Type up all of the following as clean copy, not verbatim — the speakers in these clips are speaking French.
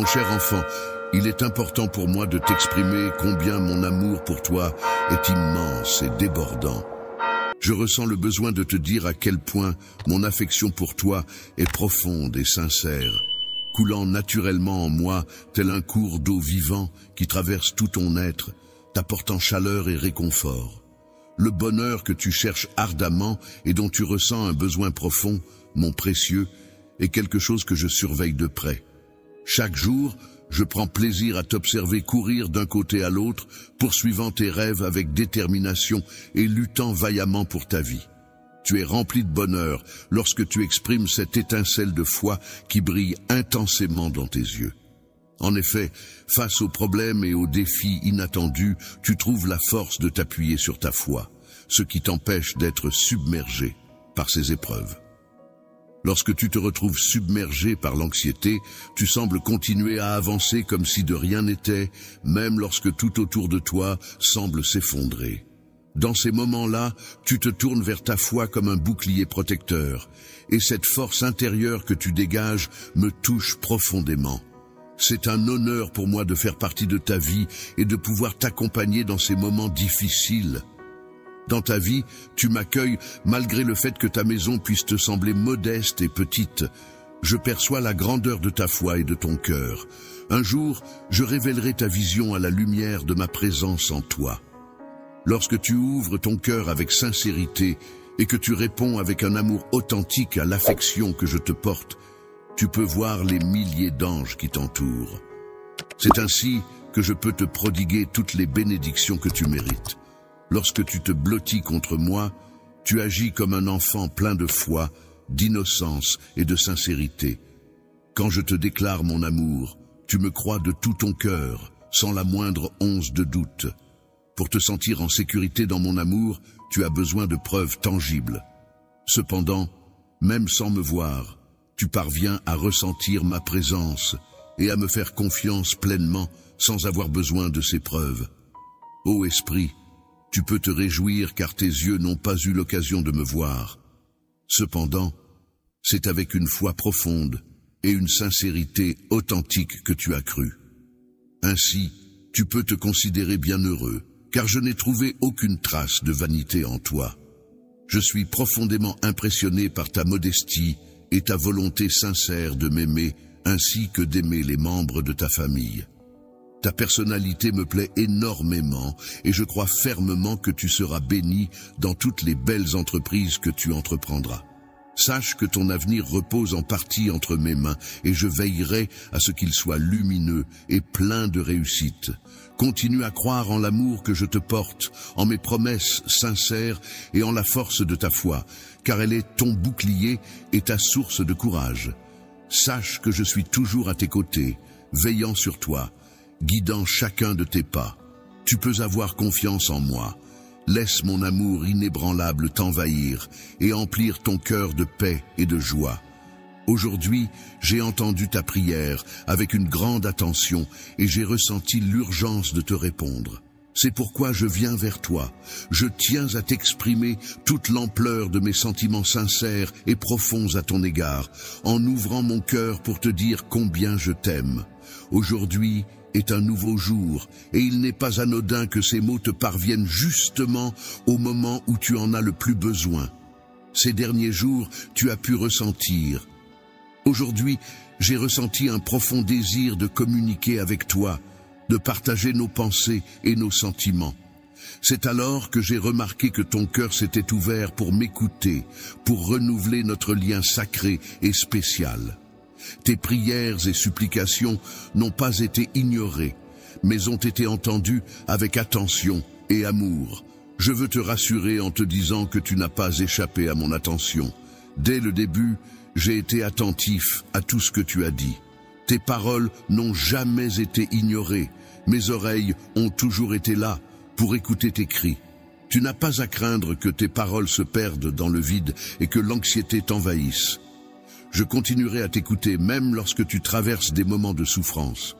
Mon cher enfant, il est important pour moi de t'exprimer combien mon amour pour toi est immense et débordant. Je ressens le besoin de te dire à quel point mon affection pour toi est profonde et sincère, coulant naturellement en moi tel un cours d'eau vivant qui traverse tout ton être, t'apportant chaleur et réconfort. Le bonheur que tu cherches ardemment et dont tu ressens un besoin profond, mon précieux, est quelque chose que je surveille de près. Chaque jour, je prends plaisir à t'observer courir d'un côté à l'autre, poursuivant tes rêves avec détermination et luttant vaillamment pour ta vie. Tu es rempli de bonheur lorsque tu exprimes cette étincelle de foi qui brille intensément dans tes yeux. En effet, face aux problèmes et aux défis inattendus, tu trouves la force de t'appuyer sur ta foi, ce qui t'empêche d'être submergé par ces épreuves. Lorsque tu te retrouves submergé par l'anxiété, tu sembles continuer à avancer comme si de rien n'était, même lorsque tout autour de toi semble s'effondrer. Dans ces moments-là, tu te tournes vers ta foi comme un bouclier protecteur, et cette force intérieure que tu dégages me touche profondément. C'est un honneur pour moi de faire partie de ta vie et de pouvoir t'accompagner dans ces moments difficiles. Dans ta vie, tu m'accueilles malgré le fait que ta maison puisse te sembler modeste et petite. Je perçois la grandeur de ta foi et de ton cœur. Un jour, je révélerai ta vision à la lumière de ma présence en toi. Lorsque tu ouvres ton cœur avec sincérité et que tu réponds avec un amour authentique à l'affection que je te porte, tu peux voir les milliers d'anges qui t'entourent. C'est ainsi que je peux te prodiguer toutes les bénédictions que tu mérites. Lorsque tu te blottis contre moi, tu agis comme un enfant plein de foi, d'innocence et de sincérité. Quand je te déclare mon amour, tu me crois de tout ton cœur, sans la moindre once de doute. Pour te sentir en sécurité dans mon amour, tu as besoin de preuves tangibles. Cependant, même sans me voir, tu parviens à ressentir ma présence et à me faire confiance pleinement sans avoir besoin de ces preuves. Ô esprit, tu peux te réjouir car tes yeux n'ont pas eu l'occasion de me voir. Cependant, c'est avec une foi profonde et une sincérité authentique que tu as cru. Ainsi, tu peux te considérer bienheureux, car je n'ai trouvé aucune trace de vanité en toi. Je suis profondément impressionné par ta modestie et ta volonté sincère de m'aimer, ainsi que d'aimer les membres de ta famille. Ta personnalité me plaît énormément et je crois fermement que tu seras béni dans toutes les belles entreprises que tu entreprendras. Sache que ton avenir repose en partie entre mes mains et je veillerai à ce qu'il soit lumineux et plein de réussite. Continue à croire en l'amour que je te porte, en mes promesses sincères et en la force de ta foi, car elle est ton bouclier et ta source de courage. Sache que je suis toujours à tes côtés, veillant sur toi, guidant chacun de tes pas. Tu peux avoir confiance en moi. Laisse mon amour inébranlable t'envahir et emplir ton cœur de paix et de joie. Aujourd'hui, j'ai entendu ta prière avec une grande attention et j'ai ressenti l'urgence de te répondre. C'est pourquoi je viens vers toi. Je tiens à t'exprimer toute l'ampleur de mes sentiments sincères et profonds à ton égard, en ouvrant mon cœur pour te dire combien je t'aime. Aujourd'hui est un nouveau jour, et il n'est pas anodin que ces mots te parviennent justement au moment où tu en as le plus besoin. Ces derniers jours, tu as pu ressentir. Aujourd'hui, j'ai ressenti un profond désir de communiquer avec toi, de partager nos pensées et nos sentiments. C'est alors que j'ai remarqué que ton cœur s'était ouvert pour m'écouter, pour renouveler notre lien sacré et spécial. Tes prières et supplications n'ont pas été ignorées, mais ont été entendues avec attention et amour. Je veux te rassurer en te disant que tu n'as pas échappé à mon attention. Dès le début, j'ai été attentif à tout ce que tu as dit. Tes paroles n'ont jamais été ignorées. Mes oreilles ont toujours été là pour écouter tes cris. Tu n'as pas à craindre que tes paroles se perdent dans le vide et que l'anxiété t'envahisse. Je continuerai à t'écouter même lorsque tu traverses des moments de souffrance,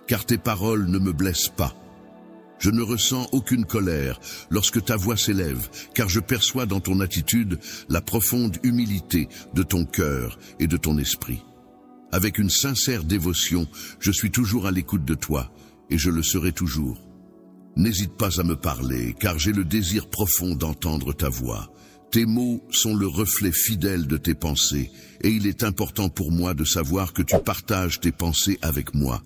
car tes paroles ne me blessent pas. Je ne ressens aucune colère lorsque ta voix s'élève, car je perçois dans ton attitude la profonde humilité de ton cœur et de ton esprit. Avec une sincère dévotion, je suis toujours à l'écoute de toi, et je le serai toujours. N'hésite pas à me parler, car j'ai le désir profond d'entendre ta voix. Tes mots sont le reflet fidèle de tes pensées, et il est important pour moi de savoir que tu partages tes pensées avec moi.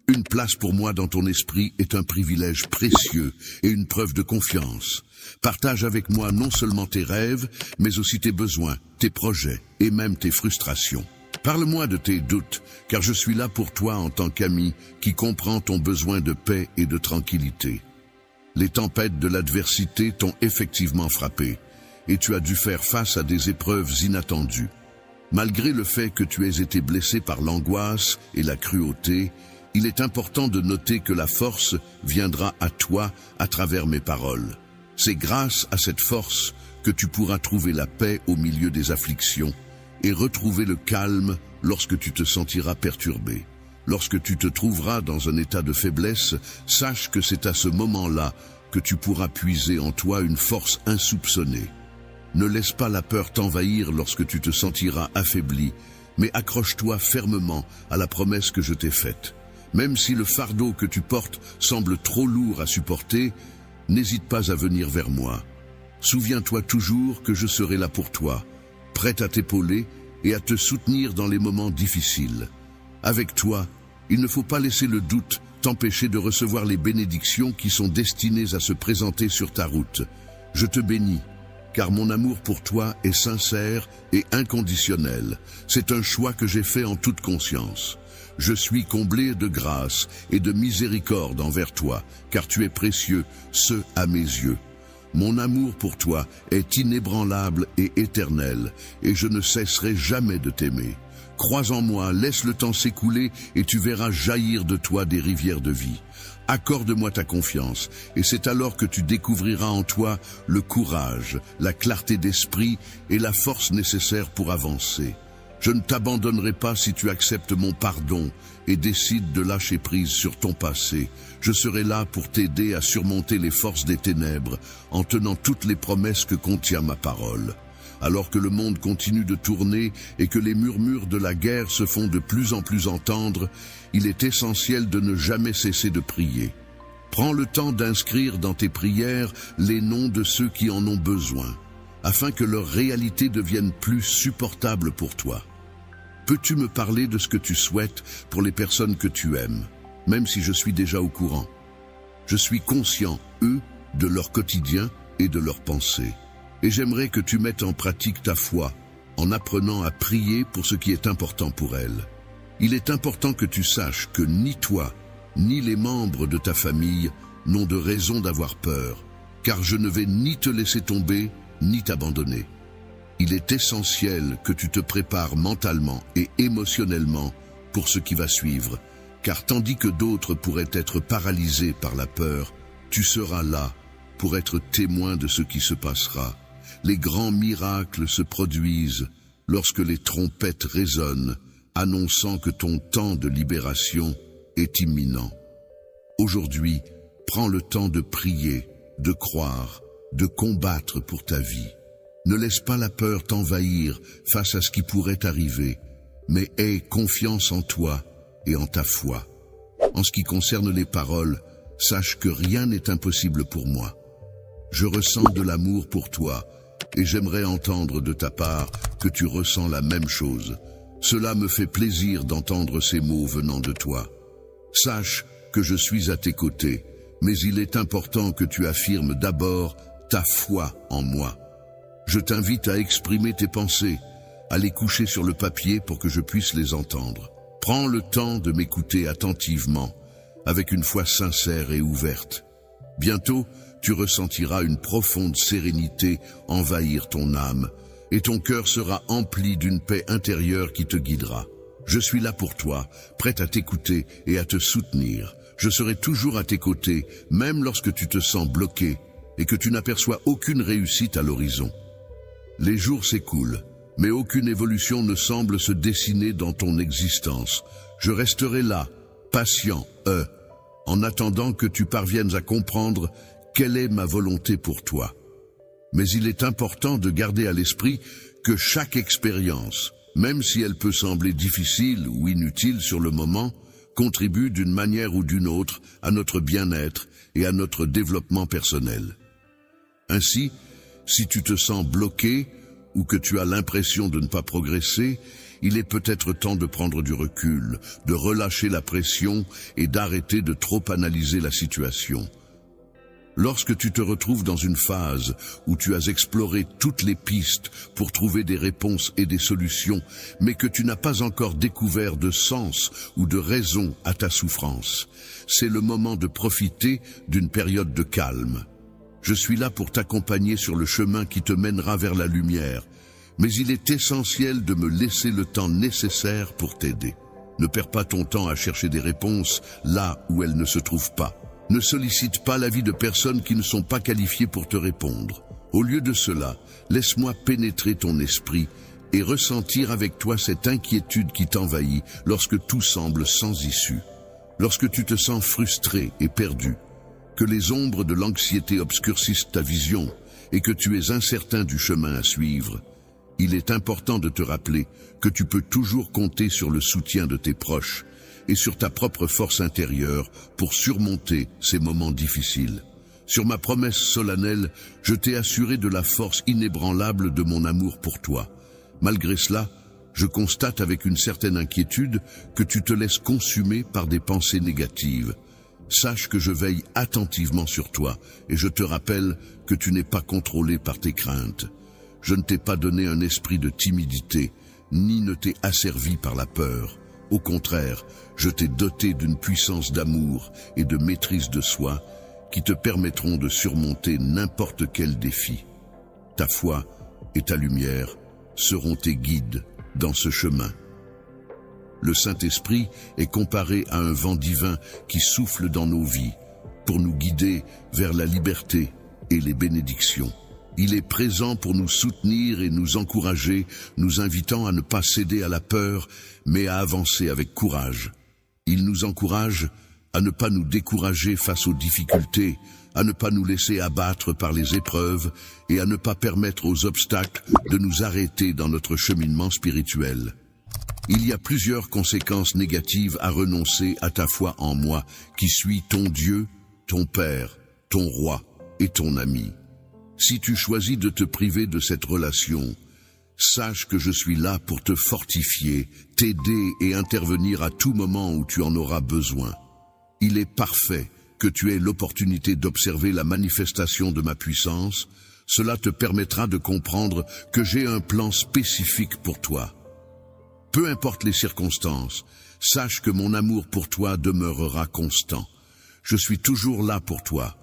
Une place pour moi dans ton esprit est un privilège précieux et une preuve de confiance. Partage avec moi non seulement tes rêves, mais aussi tes besoins, tes projets et même tes frustrations. Parle-moi de tes doutes, car je suis là pour toi en tant qu'ami qui comprend ton besoin de paix et de tranquillité. Les tempêtes de l'adversité t'ont effectivement frappé, et tu as dû faire face à des épreuves inattendues. Malgré le fait que tu aies été blessé par l'angoisse et la cruauté, il est important de noter que la force viendra à toi à travers mes paroles. C'est grâce à cette force que tu pourras trouver la paix au milieu des afflictions et retrouver le calme lorsque tu te sentiras perturbé. Lorsque tu te trouveras dans un état de faiblesse, sache que c'est à ce moment-là que tu pourras puiser en toi une force insoupçonnée. Ne laisse pas la peur t'envahir lorsque tu te sentiras affaibli, mais accroche-toi fermement à la promesse que je t'ai faite. Même si le fardeau que tu portes semble trop lourd à supporter, n'hésite pas à venir vers moi. Souviens-toi toujours que je serai là pour toi, prêt à t'épauler et à te soutenir dans les moments difficiles. Avec toi, il ne faut pas laisser le doute t'empêcher de recevoir les bénédictions qui sont destinées à se présenter sur ta route. Je te bénis, car mon amour pour toi est sincère et inconditionnel. C'est un choix que j'ai fait en toute conscience. Je suis comblé de grâce et de miséricorde envers toi, car tu es précieux, ce à mes yeux. Mon amour pour toi est inébranlable et éternel, et je ne cesserai jamais de t'aimer. Crois en moi, laisse le temps s'écouler, et tu verras jaillir de toi des rivières de vie. Accorde-moi ta confiance, et c'est alors que tu découvriras en toi le courage, la clarté d'esprit et la force nécessaire pour avancer. Je ne t'abandonnerai pas si tu acceptes mon pardon et décides de lâcher prise sur ton passé. Je serai là pour t'aider à surmonter les forces des ténèbres en tenant toutes les promesses que contient ma parole. Alors que le monde continue de tourner et que les murmures de la guerre se font de plus en plus entendre, il est essentiel de ne jamais cesser de prier. Prends le temps d'inscrire dans tes prières les noms de ceux qui en ont besoin, afin que leur réalité devienne plus supportable pour toi. Peux-tu me parler de ce que tu souhaites pour les personnes que tu aimes, même si je suis déjà au courant? Je suis conscient, eux, de leur quotidien et de leurs pensées. Et j'aimerais que tu mettes en pratique ta foi, en apprenant à prier pour ce qui est important pour elles. Il est important que tu saches que ni toi, ni les membres de ta famille n'ont de raison d'avoir peur, car je ne vais ni te laisser tomber, ni t'abandonner. Il est essentiel que tu te prépares mentalement et émotionnellement pour ce qui va suivre, car tandis que d'autres pourraient être paralysés par la peur, tu seras là pour être témoin de ce qui se passera. Les grands miracles se produisent lorsque les trompettes résonnent, annonçant que ton temps de libération est imminent. Aujourd'hui, prends le temps de prier, de croire, de combattre pour ta vie. Ne laisse pas la peur t'envahir face à ce qui pourrait arriver, mais aie confiance en toi et en ta foi. En ce qui concerne les paroles, sache que rien n'est impossible pour moi. Je ressens de l'amour pour toi, et j'aimerais entendre de ta part que tu ressens la même chose. Cela me fait plaisir d'entendre ces mots venant de toi. Sache que je suis à tes côtés, mais il est important que tu affirmes d'abord ta foi en moi. Je t'invite à exprimer tes pensées, à les coucher sur le papier pour que je puisse les entendre. Prends le temps de m'écouter attentivement, avec une foi sincère et ouverte. Bientôt, tu ressentiras une profonde sérénité envahir ton âme, et ton cœur sera empli d'une paix intérieure qui te guidera. Je suis là pour toi, prêt à t'écouter et à te soutenir. Je serai toujours à tes côtés, même lorsque tu te sens bloqué et que tu n'aperçois aucune réussite à l'horizon. Les jours s'écoulent, mais aucune évolution ne semble se dessiner dans ton existence. Je resterai là, patient, en attendant que tu parviennes à comprendre quelle est ma volonté pour toi. Mais il est important de garder à l'esprit que chaque expérience, même si elle peut sembler difficile ou inutile sur le moment, contribue d'une manière ou d'une autre à notre bien-être et à notre développement personnel. Ainsi, si tu te sens bloqué ou que tu as l'impression de ne pas progresser, il est peut-être temps de prendre du recul, de relâcher la pression et d'arrêter de trop analyser la situation. Lorsque tu te retrouves dans une phase où tu as exploré toutes les pistes pour trouver des réponses et des solutions, mais que tu n'as pas encore découvert de sens ou de raison à ta souffrance, c'est le moment de profiter d'une période de calme. Je suis là pour t'accompagner sur le chemin qui te mènera vers la lumière, mais il est essentiel de me laisser le temps nécessaire pour t'aider. Ne perds pas ton temps à chercher des réponses là où elles ne se trouvent pas. Ne sollicite pas l'avis de personnes qui ne sont pas qualifiées pour te répondre. Au lieu de cela, laisse-moi pénétrer ton esprit et ressentir avec toi cette inquiétude qui t'envahit lorsque tout semble sans issue. Lorsque tu te sens frustré et perdu, que les ombres de l'anxiété obscurcissent ta vision et que tu es incertain du chemin à suivre, il est important de te rappeler que tu peux toujours compter sur le soutien de tes proches et sur ta propre force intérieure pour surmonter ces moments difficiles. Sur ma promesse solennelle, je t'ai assuré de la force inébranlable de mon amour pour toi. Malgré cela, je constate avec une certaine inquiétude que tu te laisses consumer par des pensées négatives. Sache que je veille attentivement sur toi et je te rappelle que tu n'es pas contrôlé par tes craintes. Je ne t'ai pas donné un esprit de timidité, ni ne t'ai asservi par la peur. Au contraire, je t'ai doté d'une puissance d'amour et de maîtrise de soi qui te permettront de surmonter n'importe quel défi. Ta foi et ta lumière seront tes guides dans ce chemin. Le Saint-Esprit est comparé à un vent divin qui souffle dans nos vies pour nous guider vers la liberté et les bénédictions. Il est présent pour nous soutenir et nous encourager, nous invitant à ne pas céder à la peur, mais à avancer avec courage. Il nous encourage à ne pas nous décourager face aux difficultés, à ne pas nous laisser abattre par les épreuves et à ne pas permettre aux obstacles de nous arrêter dans notre cheminement spirituel. Il y a plusieurs conséquences négatives à renoncer à ta foi en moi, qui suis ton Dieu, ton Père, ton Roi et ton ami. Si tu choisis de te priver de cette relation, sache que je suis là pour te fortifier, t'aider et intervenir à tout moment où tu en auras besoin. Il est parfait que tu aies l'opportunité d'observer la manifestation de ma puissance. Cela te permettra de comprendre que j'ai un plan spécifique pour toi. Peu importe les circonstances, sache que mon amour pour toi demeurera constant. Je suis toujours là pour toi,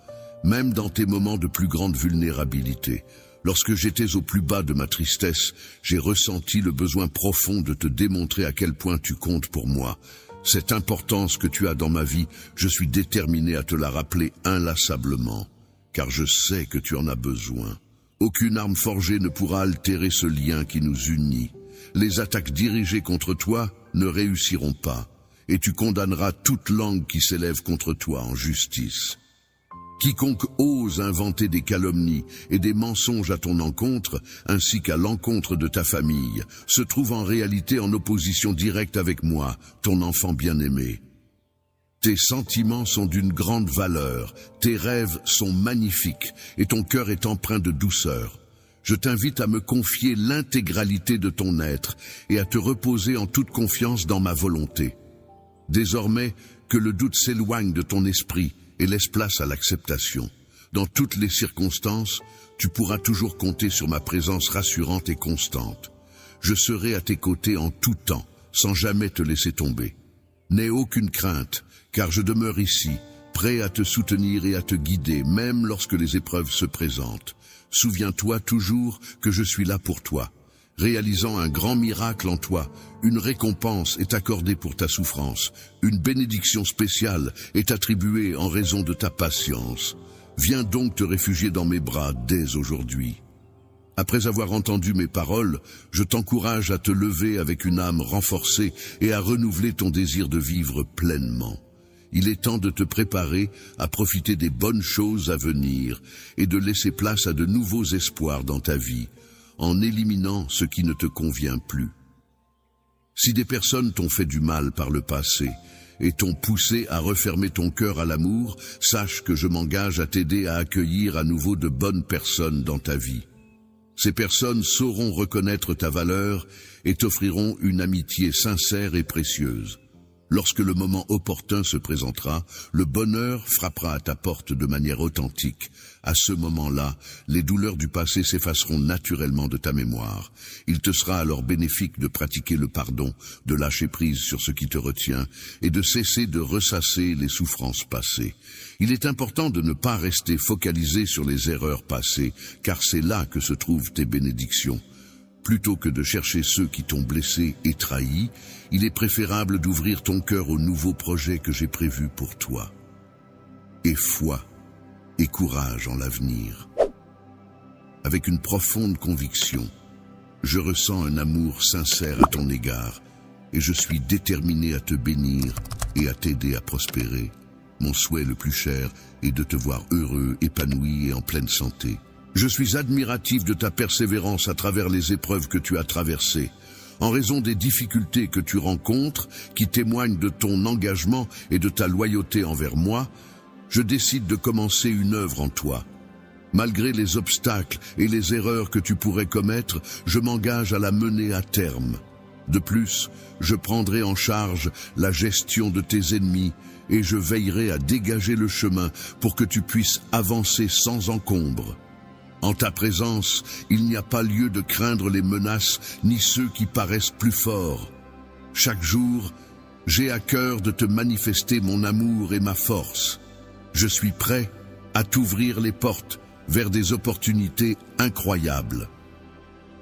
même dans tes moments de plus grande vulnérabilité. Lorsque j'étais au plus bas de ma tristesse, j'ai ressenti le besoin profond de te démontrer à quel point tu comptes pour moi. Cette importance que tu as dans ma vie, je suis déterminé à te la rappeler inlassablement, car je sais que tu en as besoin. Aucune arme forgée ne pourra altérer ce lien qui nous unit. Les attaques dirigées contre toi ne réussiront pas, et tu condamneras toute langue qui s'élève contre toi en justice. Quiconque ose inventer des calomnies et des mensonges à ton encontre, ainsi qu'à l'encontre de ta famille, se trouve en réalité en opposition directe avec moi, ton enfant bien-aimé. Tes sentiments sont d'une grande valeur, tes rêves sont magnifiques et ton cœur est empreint de douceur. Je t'invite à me confier l'intégralité de ton être et à te reposer en toute confiance dans ma volonté. Désormais, que le doute s'éloigne de ton esprit et laisse place à l'acceptation. Dans toutes les circonstances, tu pourras toujours compter sur ma présence rassurante et constante. Je serai à tes côtés en tout temps, sans jamais te laisser tomber. N'aie aucune crainte, car je demeure ici, prêt à te soutenir et à te guider, même lorsque les épreuves se présentent. Souviens-toi toujours que je suis là pour toi. Réalisant un grand miracle en toi, une récompense est accordée pour ta souffrance. Une bénédiction spéciale est attribuée en raison de ta patience. Viens donc te réfugier dans mes bras dès aujourd'hui. Après avoir entendu mes paroles, je t'encourage à te lever avec une âme renforcée et à renouveler ton désir de vivre pleinement. Il est temps de te préparer à profiter des bonnes choses à venir et de laisser place à de nouveaux espoirs dans ta vie, en éliminant ce qui ne te convient plus. Si des personnes t'ont fait du mal par le passé et t'ont poussé à refermer ton cœur à l'amour, sache que je m'engage à t'aider à accueillir à nouveau de bonnes personnes dans ta vie. Ces personnes sauront reconnaître ta valeur et t'offriront une amitié sincère et précieuse. Lorsque le moment opportun se présentera, le bonheur frappera à ta porte de manière authentique. À ce moment-là, les douleurs du passé s'effaceront naturellement de ta mémoire. Il te sera alors bénéfique de pratiquer le pardon, de lâcher prise sur ce qui te retient et de cesser de ressasser les souffrances passées. Il est important de ne pas rester focalisé sur les erreurs passées, car c'est là que se trouvent tes bénédictions. Plutôt que de chercher ceux qui t'ont blessé et trahi, il est préférable d'ouvrir ton cœur aux nouveaux projets que j'ai prévus pour toi. Aie foi et courage en l'avenir. Avec une profonde conviction, je ressens un amour sincère à ton égard et je suis déterminé à te bénir et à t'aider à prospérer. Mon souhait le plus cher est de te voir heureux, épanoui et en pleine santé. Je suis admiratif de ta persévérance à travers les épreuves que tu as traversées. En raison des difficultés que tu rencontres, qui témoignent de ton engagement et de ta loyauté envers moi, je décide de commencer une œuvre en toi. Malgré les obstacles et les erreurs que tu pourrais commettre, je m'engage à la mener à terme. De plus, je prendrai en charge la gestion de tes ennemis et je veillerai à dégager le chemin pour que tu puisses avancer sans encombre. En ta présence, il n'y a pas lieu de craindre les menaces ni ceux qui paraissent plus forts. Chaque jour, j'ai à cœur de te manifester mon amour et ma force. Je suis prêt à t'ouvrir les portes vers des opportunités incroyables.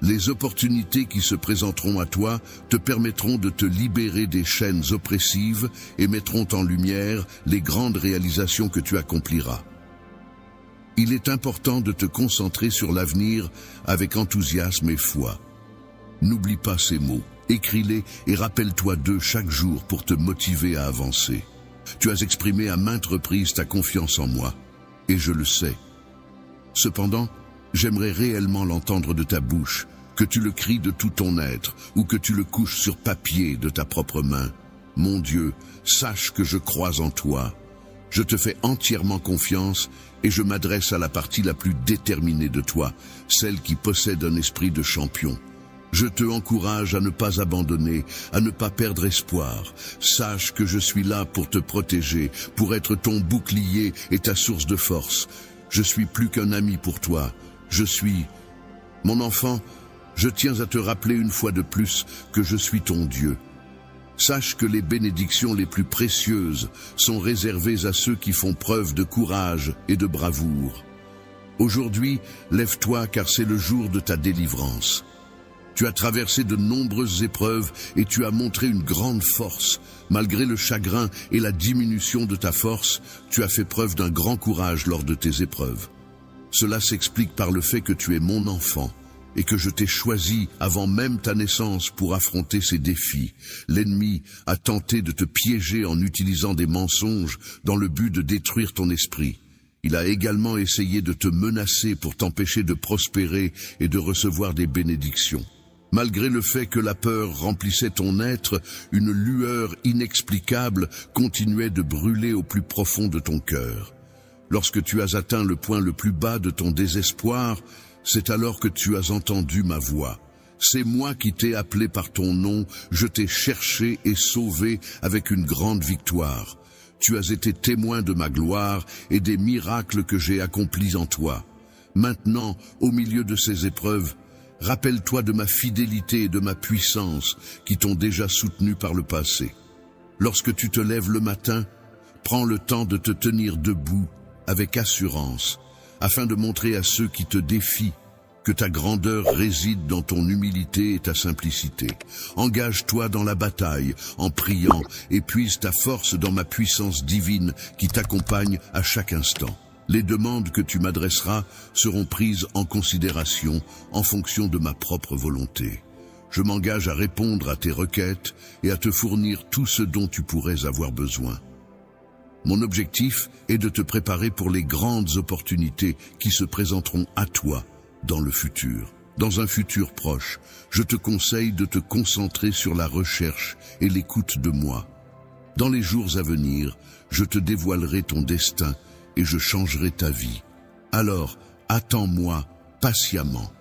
Les opportunités qui se présenteront à toi te permettront de te libérer des chaînes oppressives et mettront en lumière les grandes réalisations que tu accompliras. Il est important de te concentrer sur l'avenir avec enthousiasme et foi. N'oublie pas ces mots, écris-les et rappelle-toi d'eux chaque jour pour te motiver à avancer. Tu as exprimé à maintes reprises ta confiance en moi, et je le sais. Cependant, j'aimerais réellement l'entendre de ta bouche, que tu le cries de tout ton être, ou que tu le couches sur papier de ta propre main. Mon Dieu, sache que je crois en toi. Je te fais entièrement confiance et je m'adresse à la partie la plus déterminée de toi, celle qui possède un esprit de champion. Je te encourage à ne pas abandonner, à ne pas perdre espoir. Sache que je suis là pour te protéger, pour être ton bouclier et ta source de force. Je suis plus qu'un ami pour toi. Je suis... Mon enfant, je tiens à te rappeler une fois de plus que je suis ton Dieu. Sache que les bénédictions les plus précieuses sont réservées à ceux qui font preuve de courage et de bravoure. Aujourd'hui, lève-toi car c'est le jour de ta délivrance. Tu as traversé de nombreuses épreuves et tu as montré une grande force. Malgré le chagrin et la diminution de ta force, tu as fait preuve d'un grand courage lors de tes épreuves. Cela s'explique par le fait que tu es mon enfant et que je t'ai choisi avant même ta naissance pour affronter ces défis. L'ennemi a tenté de te piéger en utilisant des mensonges dans le but de détruire ton esprit. Il a également essayé de te menacer pour t'empêcher de prospérer et de recevoir des bénédictions. Malgré le fait que la peur remplissait ton être, une lueur inexplicable continuait de brûler au plus profond de ton cœur. Lorsque tu as atteint le point le plus bas de ton désespoir, c'est alors que tu as entendu ma voix. C'est moi qui t'ai appelé par ton nom, je t'ai cherché et sauvé avec une grande victoire. Tu as été témoin de ma gloire et des miracles que j'ai accomplis en toi. Maintenant, au milieu de ces épreuves, rappelle-toi de ma fidélité et de ma puissance qui t'ont déjà soutenu par le passé. Lorsque tu te lèves le matin, prends le temps de te tenir debout avec assurance, afin de montrer à ceux qui te défient que ta grandeur réside dans ton humilité et ta simplicité. Engage-toi dans la bataille en priant et puise ta force dans ma puissance divine qui t'accompagne à chaque instant. Les demandes que tu m'adresseras seront prises en considération en fonction de ma propre volonté. Je m'engage à répondre à tes requêtes et à te fournir tout ce dont tu pourrais avoir besoin. Mon objectif est de te préparer pour les grandes opportunités qui se présenteront à toi dans le futur. Dans un futur proche, je te conseille de te concentrer sur la recherche et l'écoute de moi. Dans les jours à venir, je te dévoilerai ton destin et je changerai ta vie. Alors, attends-moi patiemment,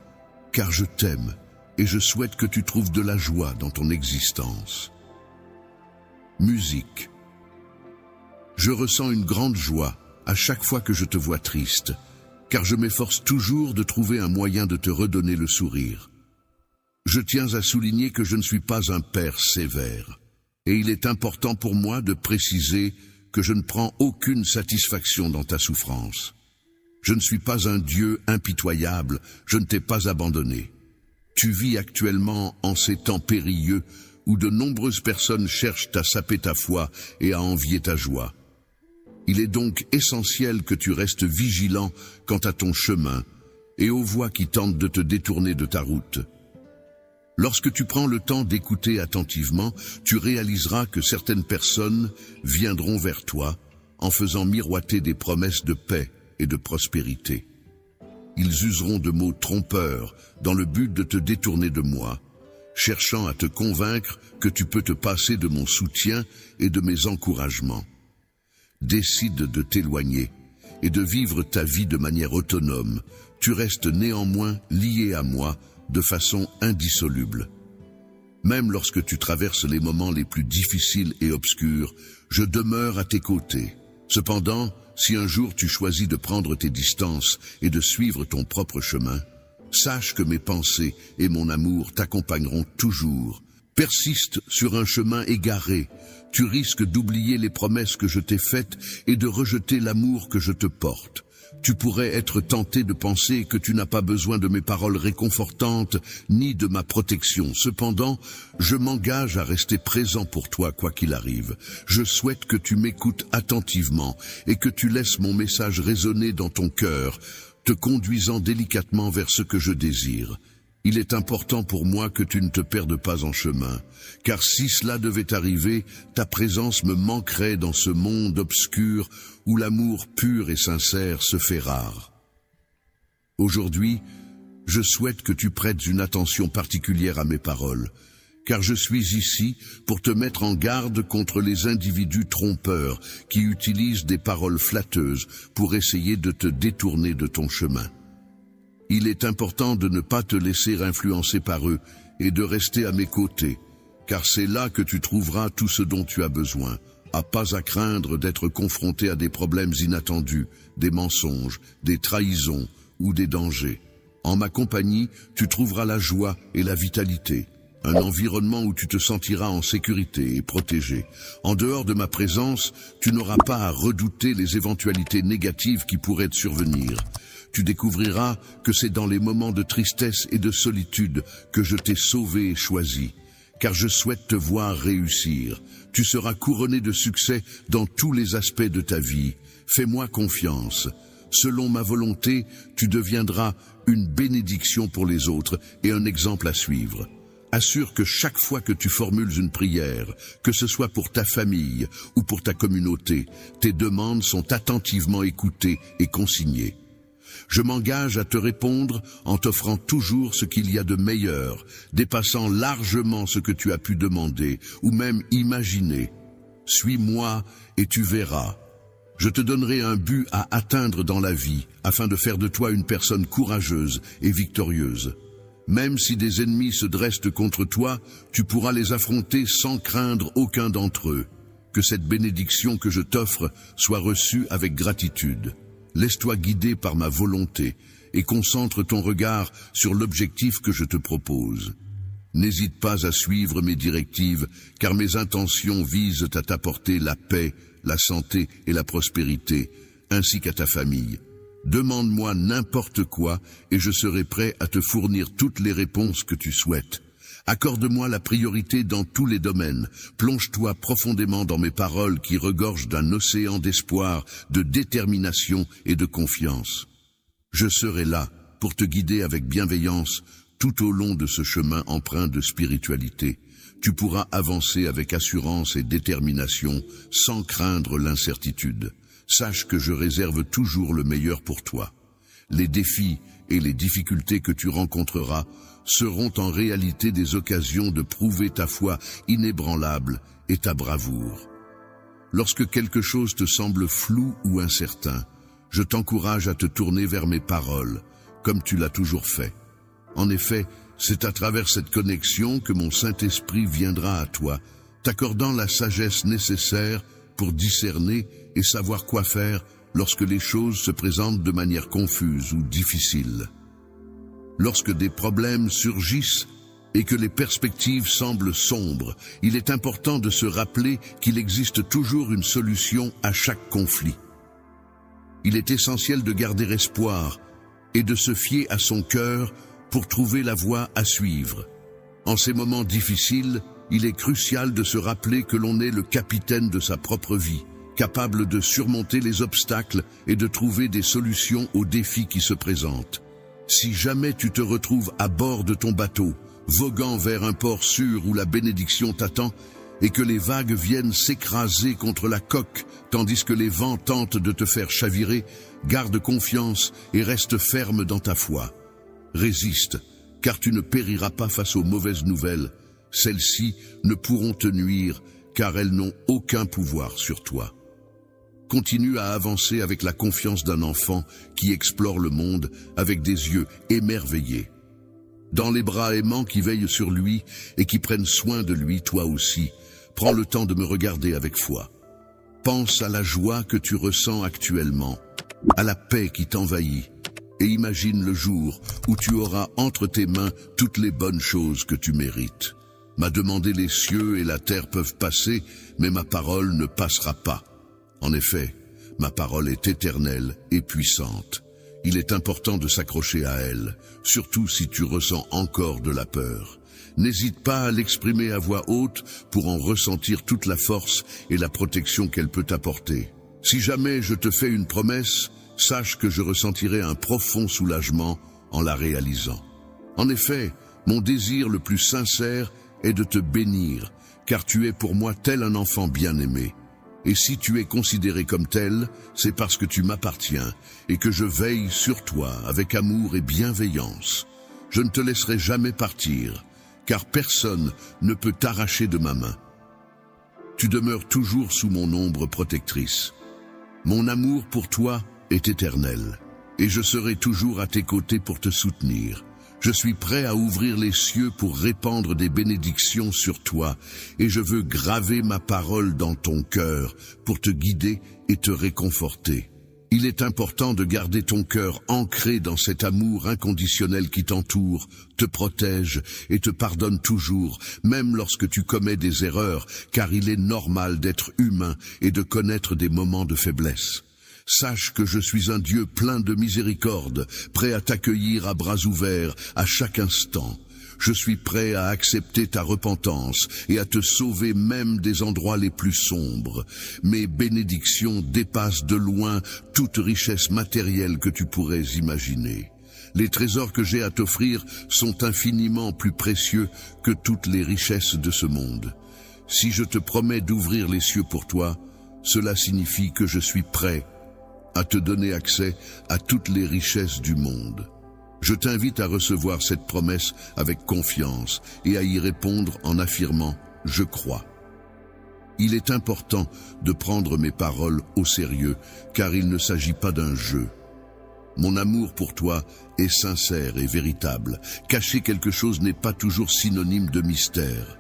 car je t'aime et je souhaite que tu trouves de la joie dans ton existence. Musique. Je ressens une grande joie à chaque fois que je te vois triste, car je m'efforce toujours de trouver un moyen de te redonner le sourire. Je tiens à souligner que je ne suis pas un père sévère, et il est important pour moi de préciser que je ne prends aucune satisfaction dans ta souffrance. Je ne suis pas un Dieu impitoyable, je ne t'ai pas abandonné. Tu vis actuellement en ces temps périlleux où de nombreuses personnes cherchent à saper ta foi et à envier ta joie. Il est donc essentiel que tu restes vigilant quant à ton chemin et aux voies qui tentent de te détourner de ta route. Lorsque tu prends le temps d'écouter attentivement, tu réaliseras que certaines personnes viendront vers toi en faisant miroiter des promesses de paix et de prospérité. Ils useront de mots trompeurs dans le but de te détourner de moi, cherchant à te convaincre que tu peux te passer de mon soutien et de mes encouragements. Décide de t'éloigner et de vivre ta vie de manière autonome. Tu restes néanmoins lié à moi de façon indissoluble. Même lorsque tu traverses les moments les plus difficiles et obscurs, je demeure à tes côtés. Cependant, si un jour tu choisis de prendre tes distances et de suivre ton propre chemin, sache que mes pensées et mon amour t'accompagneront toujours. Persiste sur un chemin égaré, tu risques d'oublier les promesses que je t'ai faites et de rejeter l'amour que je te porte. Tu pourrais être tenté de penser que tu n'as pas besoin de mes paroles réconfortantes ni de ma protection. Cependant, je m'engage à rester présent pour toi quoi qu'il arrive. Je souhaite que tu m'écoutes attentivement et que tu laisses mon message résonner dans ton cœur, te conduisant délicatement vers ce que je désire. Il est important pour moi que tu ne te perdes pas en chemin, car si cela devait arriver, ta présence me manquerait dans ce monde obscur où l'amour pur et sincère se fait rare. Aujourd'hui, je souhaite que tu prêtes une attention particulière à mes paroles, car je suis ici pour te mettre en garde contre les individus trompeurs qui utilisent des paroles flatteuses pour essayer de te détourner de ton chemin. Il est important de ne pas te laisser influencer par eux et de rester à mes côtés, car c'est là que tu trouveras tout ce dont tu as besoin, pas à craindre d'être confronté à des problèmes inattendus, des mensonges, des trahisons ou des dangers. En ma compagnie, tu trouveras la joie et la vitalité, un environnement où tu te sentiras en sécurité et protégé. En dehors de ma présence, tu n'auras pas à redouter les éventualités négatives qui pourraient te survenir. Tu découvriras que c'est dans les moments de tristesse et de solitude que je t'ai sauvé et choisi, car je souhaite te voir réussir. Tu seras couronné de succès dans tous les aspects de ta vie. Fais-moi confiance. Selon ma volonté, tu deviendras une bénédiction pour les autres et un exemple à suivre. Assure que chaque fois que tu formules une prière, que ce soit pour ta famille ou pour ta communauté, tes demandes sont attentivement écoutées et consignées. Je m'engage à te répondre en t'offrant toujours ce qu'il y a de meilleur, dépassant largement ce que tu as pu demander ou même imaginer. Suis-moi et tu verras. Je te donnerai un but à atteindre dans la vie afin de faire de toi une personne courageuse et victorieuse. Même si des ennemis se dressent contre toi, tu pourras les affronter sans craindre aucun d'entre eux. Que cette bénédiction que je t'offre soit reçue avec gratitude. Laisse-toi guider par ma volonté et concentre ton regard sur l'objectif que je te propose. N'hésite pas à suivre mes directives, car mes intentions visent à t'apporter la paix, la santé et la prospérité, ainsi qu'à ta famille. Demande-moi n'importe quoi et je serai prêt à te fournir toutes les réponses que tu souhaites. Accorde-moi la priorité dans tous les domaines. Plonge-toi profondément dans mes paroles qui regorgent d'un océan d'espoir, de détermination et de confiance. Je serai là pour te guider avec bienveillance tout au long de ce chemin empreint de spiritualité. Tu pourras avancer avec assurance et détermination sans craindre l'incertitude. Sache que je réserve toujours le meilleur pour toi. Les défis et les difficultés que tu rencontreras seront en réalité des occasions de prouver ta foi inébranlable et ta bravoure. Lorsque quelque chose te semble flou ou incertain, je t'encourage à te tourner vers mes paroles, comme tu l'as toujours fait. En effet, c'est à travers cette connexion que mon Saint-Esprit viendra à toi, t'accordant la sagesse nécessaire pour discerner et savoir quoi faire lorsque les choses se présentent de manière confuse ou difficile. Lorsque des problèmes surgissent et que les perspectives semblent sombres, il est important de se rappeler qu'il existe toujours une solution à chaque conflit. Il est essentiel de garder espoir et de se fier à son cœur pour trouver la voie à suivre. En ces moments difficiles, il est crucial de se rappeler que l'on est le capitaine de sa propre vie, capable de surmonter les obstacles et de trouver des solutions aux défis qui se présentent. Si jamais tu te retrouves à bord de ton bateau, voguant vers un port sûr où la bénédiction t'attend, et que les vagues viennent s'écraser contre la coque, tandis que les vents tentent de te faire chavirer, garde confiance et reste ferme dans ta foi. Résiste, car tu ne périras pas face aux mauvaises nouvelles. Celles-ci ne pourront te nuire, car elles n'ont aucun pouvoir sur toi. Continue à avancer avec la confiance d'un enfant qui explore le monde avec des yeux émerveillés. Dans les bras aimants qui veillent sur lui et qui prennent soin de lui, toi aussi, prends le temps de me regarder avec foi. Pense à la joie que tu ressens actuellement, à la paix qui t'envahit, et imagine le jour où tu auras entre tes mains toutes les bonnes choses que tu mérites. M'a demandé les cieux et la terre peuvent passer, mais ma parole ne passera pas. En effet, ma parole est éternelle et puissante. Il est important de s'accrocher à elle, surtout si tu ressens encore de la peur. N'hésite pas à l'exprimer à voix haute pour en ressentir toute la force et la protection qu'elle peut apporter. Si jamais je te fais une promesse, sache que je ressentirai un profond soulagement en la réalisant. En effet, mon désir le plus sincère est de te bénir, car tu es pour moi tel un enfant bien-aimé. Et si tu es considéré comme tel, c'est parce que tu m'appartiens et que je veille sur toi avec amour et bienveillance. Je ne te laisserai jamais partir, car personne ne peut t'arracher de ma main. Tu demeures toujours sous mon ombre protectrice. Mon amour pour toi est éternel, et je serai toujours à tes côtés pour te soutenir. Je suis prêt à ouvrir les cieux pour répandre des bénédictions sur toi, et je veux graver ma parole dans ton cœur pour te guider et te réconforter. Il est important de garder ton cœur ancré dans cet amour inconditionnel qui t'entoure, te protège et te pardonne toujours, même lorsque tu commets des erreurs, car il est normal d'être humain et de connaître des moments de faiblesse. Sache que je suis un Dieu plein de miséricorde, prêt à t'accueillir à bras ouverts à chaque instant. Je suis prêt à accepter ta repentance et à te sauver même des endroits les plus sombres. Mes bénédictions dépassent de loin toute richesse matérielle que tu pourrais imaginer. Les trésors que j'ai à t'offrir sont infiniment plus précieux que toutes les richesses de ce monde. Si je te promets d'ouvrir les cieux pour toi, cela signifie que je suis prêt à te donner accès à toutes les richesses du monde. Je t'invite à recevoir cette promesse avec confiance et à y répondre en affirmant « Je crois ». Il est important de prendre mes paroles au sérieux, car il ne s'agit pas d'un jeu. Mon amour pour toi est sincère et véritable. Cacher quelque chose n'est pas toujours synonyme de mystère.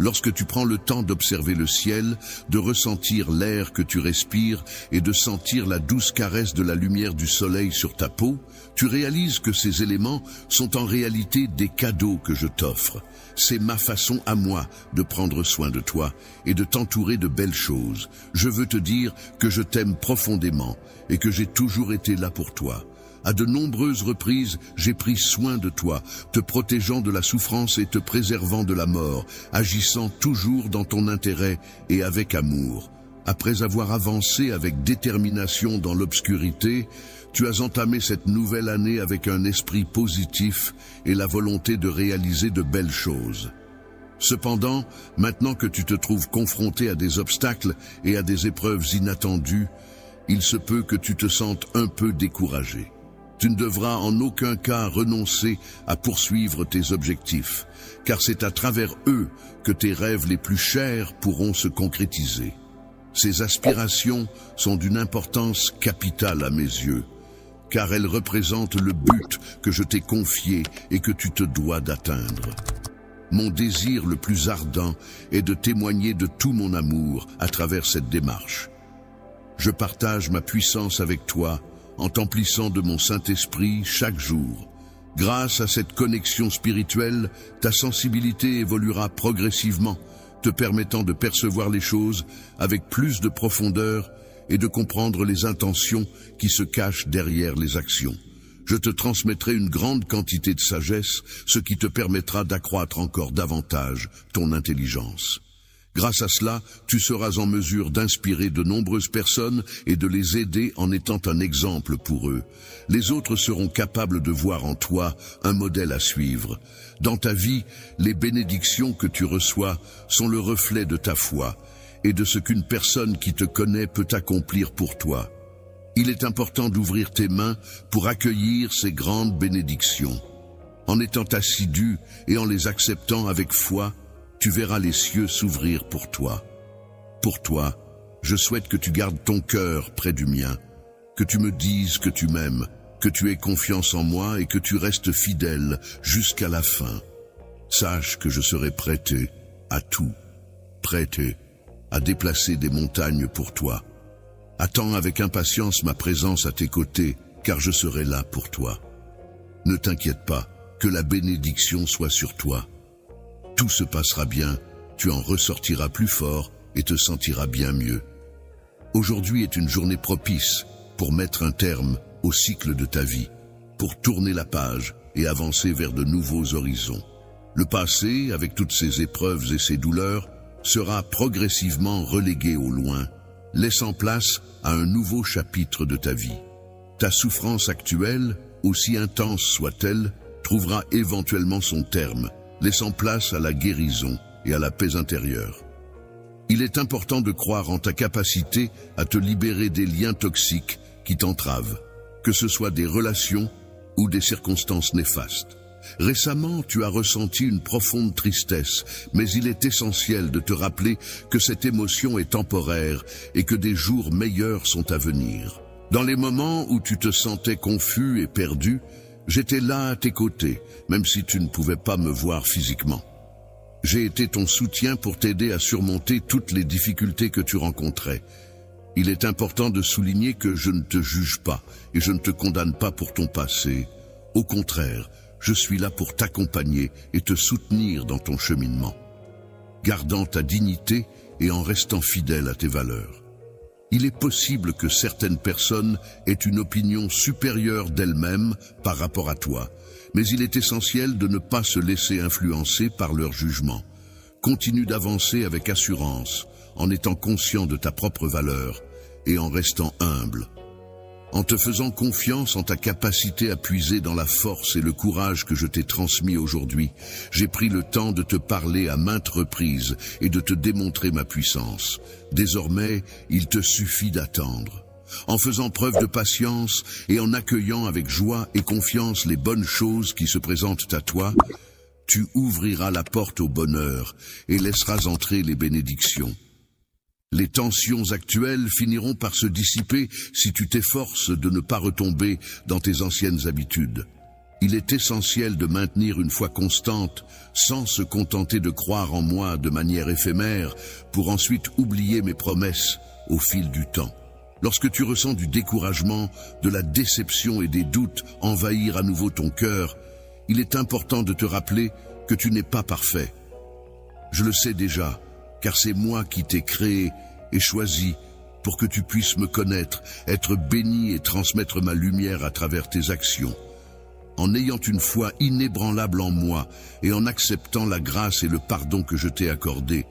Lorsque tu prends le temps d'observer le ciel, de ressentir l'air que tu respires et de sentir la douce caresse de la lumière du soleil sur ta peau, tu réalises que ces éléments sont en réalité des cadeaux que je t'offre. C'est ma façon à moi de prendre soin de toi et de t'entourer de belles choses. Je veux te dire que je t'aime profondément et que j'ai toujours été là pour toi. À de nombreuses reprises, j'ai pris soin de toi, te protégeant de la souffrance et te préservant de la mort, agissant toujours dans ton intérêt et avec amour. Après avoir avancé avec détermination dans l'obscurité, tu as entamé cette nouvelle année avec un esprit positif et la volonté de réaliser de belles choses. Cependant, maintenant que tu te trouves confronté à des obstacles et à des épreuves inattendues, il se peut que tu te sentes un peu découragé. Tu ne devras en aucun cas renoncer à poursuivre tes objectifs, car c'est à travers eux que tes rêves les plus chers pourront se concrétiser. Ces aspirations sont d'une importance capitale à mes yeux, car elles représentent le but que je t'ai confié et que tu te dois d'atteindre. Mon désir le plus ardent est de témoigner de tout mon amour à travers cette démarche. Je partage ma puissance avec toi en t'emplissant de mon Saint-Esprit chaque jour. Grâce à cette connexion spirituelle, ta sensibilité évoluera progressivement, te permettant de percevoir les choses avec plus de profondeur et de comprendre les intentions qui se cachent derrière les actions. Je te transmettrai une grande quantité de sagesse, ce qui te permettra d'accroître encore davantage ton intelligence. Grâce à cela, tu seras en mesure d'inspirer de nombreuses personnes et de les aider en étant un exemple pour eux. Les autres seront capables de voir en toi un modèle à suivre. Dans ta vie, les bénédictions que tu reçois sont le reflet de ta foi et de ce qu'une personne qui te connaît peut accomplir pour toi. Il est important d'ouvrir tes mains pour accueillir ces grandes bénédictions. En étant assidu et en les acceptant avec foi, tu verras les cieux s'ouvrir pour toi. Pour toi, je souhaite que tu gardes ton cœur près du mien, que tu me dises que tu m'aimes, que tu aies confiance en moi et que tu restes fidèle jusqu'à la fin. Sache que je serai prêté à tout, prêté à déplacer des montagnes pour toi. Attends avec impatience ma présence à tes côtés, car je serai là pour toi. Ne t'inquiète pas, que la bénédiction soit sur toi. Tout se passera bien, tu en ressortiras plus fort et te sentiras bien mieux. Aujourd'hui est une journée propice pour mettre un terme au cycle de ta vie, pour tourner la page et avancer vers de nouveaux horizons. Le passé, avec toutes ses épreuves et ses douleurs, sera progressivement relégué au loin, laissant place à un nouveau chapitre de ta vie. Ta souffrance actuelle, aussi intense soit-elle, trouvera éventuellement son terme, laissant place à la guérison et à la paix intérieure. Il est important de croire en ta capacité à te libérer des liens toxiques qui t'entravent, que ce soit des relations ou des circonstances néfastes. Récemment, tu as ressenti une profonde tristesse, mais il est essentiel de te rappeler que cette émotion est temporaire et que des jours meilleurs sont à venir. Dans les moments où tu te sentais confus et perdu, j'étais là à tes côtés, même si tu ne pouvais pas me voir physiquement. J'ai été ton soutien pour t'aider à surmonter toutes les difficultés que tu rencontrais. Il est important de souligner que je ne te juge pas et je ne te condamne pas pour ton passé. Au contraire, je suis là pour t'accompagner et te soutenir dans ton cheminement, gardant ta dignité et en restant fidèle à tes valeurs. Il est possible que certaines personnes aient une opinion supérieure d'elles-mêmes par rapport à toi, mais il est essentiel de ne pas se laisser influencer par leur jugement. Continue d'avancer avec assurance, en étant conscient de ta propre valeur et en restant humble. En te faisant confiance en ta capacité à puiser dans la force et le courage que je t'ai transmis aujourd'hui, j'ai pris le temps de te parler à maintes reprises et de te démontrer ma puissance. Désormais, il te suffit d'attendre. En faisant preuve de patience et en accueillant avec joie et confiance les bonnes choses qui se présentent à toi, tu ouvriras la porte au bonheur et laisseras entrer les bénédictions. Les tensions actuelles finiront par se dissiper si tu t'efforces de ne pas retomber dans tes anciennes habitudes. Il est essentiel de maintenir une foi constante sans se contenter de croire en moi de manière éphémère pour ensuite oublier mes promesses au fil du temps. Lorsque tu ressens du découragement, de la déception et des doutes envahir à nouveau ton cœur, il est important de te rappeler que tu n'es pas parfait. Je le sais déjà, car c'est moi qui t'ai créé et choisi pour que tu puisses me connaître, être béni et transmettre ma lumière à travers tes actions. En ayant une foi inébranlable en moi et en acceptant la grâce et le pardon que je t'ai accordé,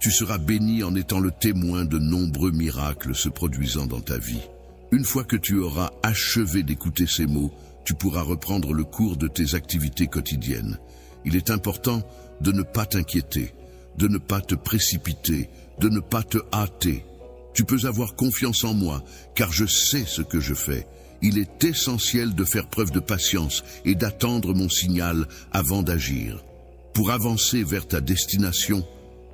tu seras béni en étant le témoin de nombreux miracles se produisant dans ta vie. Une fois que tu auras achevé d'écouter ces mots, tu pourras reprendre le cours de tes activités quotidiennes. Il est important de ne pas t'inquiéter, de ne pas te précipiter, de ne pas te hâter. Tu peux avoir confiance en moi, car je sais ce que je fais. Il est essentiel de faire preuve de patience et d'attendre mon signal avant d'agir. Pour avancer vers ta destination,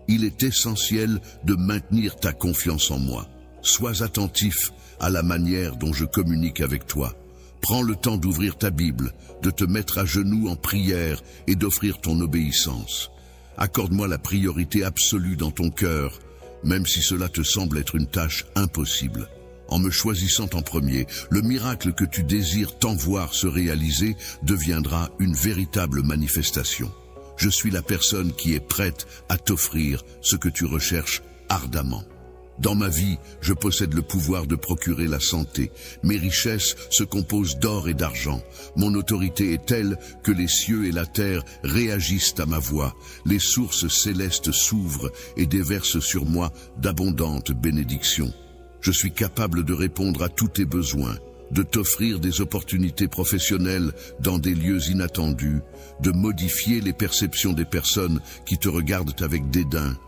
il est essentiel de maintenir ta confiance en moi. Sois attentif à la manière dont je communique avec toi. Prends le temps d'ouvrir ta Bible, de te mettre à genoux en prière et d'offrir ton obéissance. Accorde-moi la priorité absolue dans ton cœur, même si cela te semble être une tâche impossible. En me choisissant en premier, le miracle que tu désires tant voir se réaliser deviendra une véritable manifestation. Je suis la personne qui est prête à t'offrir ce que tu recherches ardemment. Dans ma vie, je possède le pouvoir de procurer la santé. Mes richesses se composent d'or et d'argent. Mon autorité est telle que les cieux et la terre réagissent à ma voix. Les sources célestes s'ouvrent et déversent sur moi d'abondantes bénédictions. Je suis capable de répondre à tous tes besoins, de t'offrir des opportunités professionnelles dans des lieux inattendus, de modifier les perceptions des personnes qui te regardent avec dédain,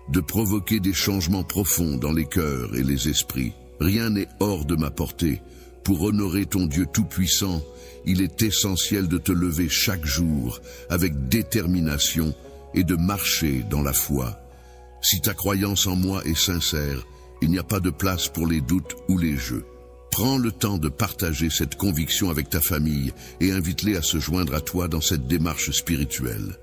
de provoquer des changements profonds dans les cœurs et les esprits. Rien n'est hors de ma portée. Pour honorer ton Dieu tout-puissant, il est essentiel de te lever chaque jour avec détermination et de marcher dans la foi. Si ta croyance en moi est sincère, il n'y a pas de place pour les doutes ou les jeux. Prends le temps de partager cette conviction avec ta famille et invite-les à se joindre à toi dans cette démarche spirituelle.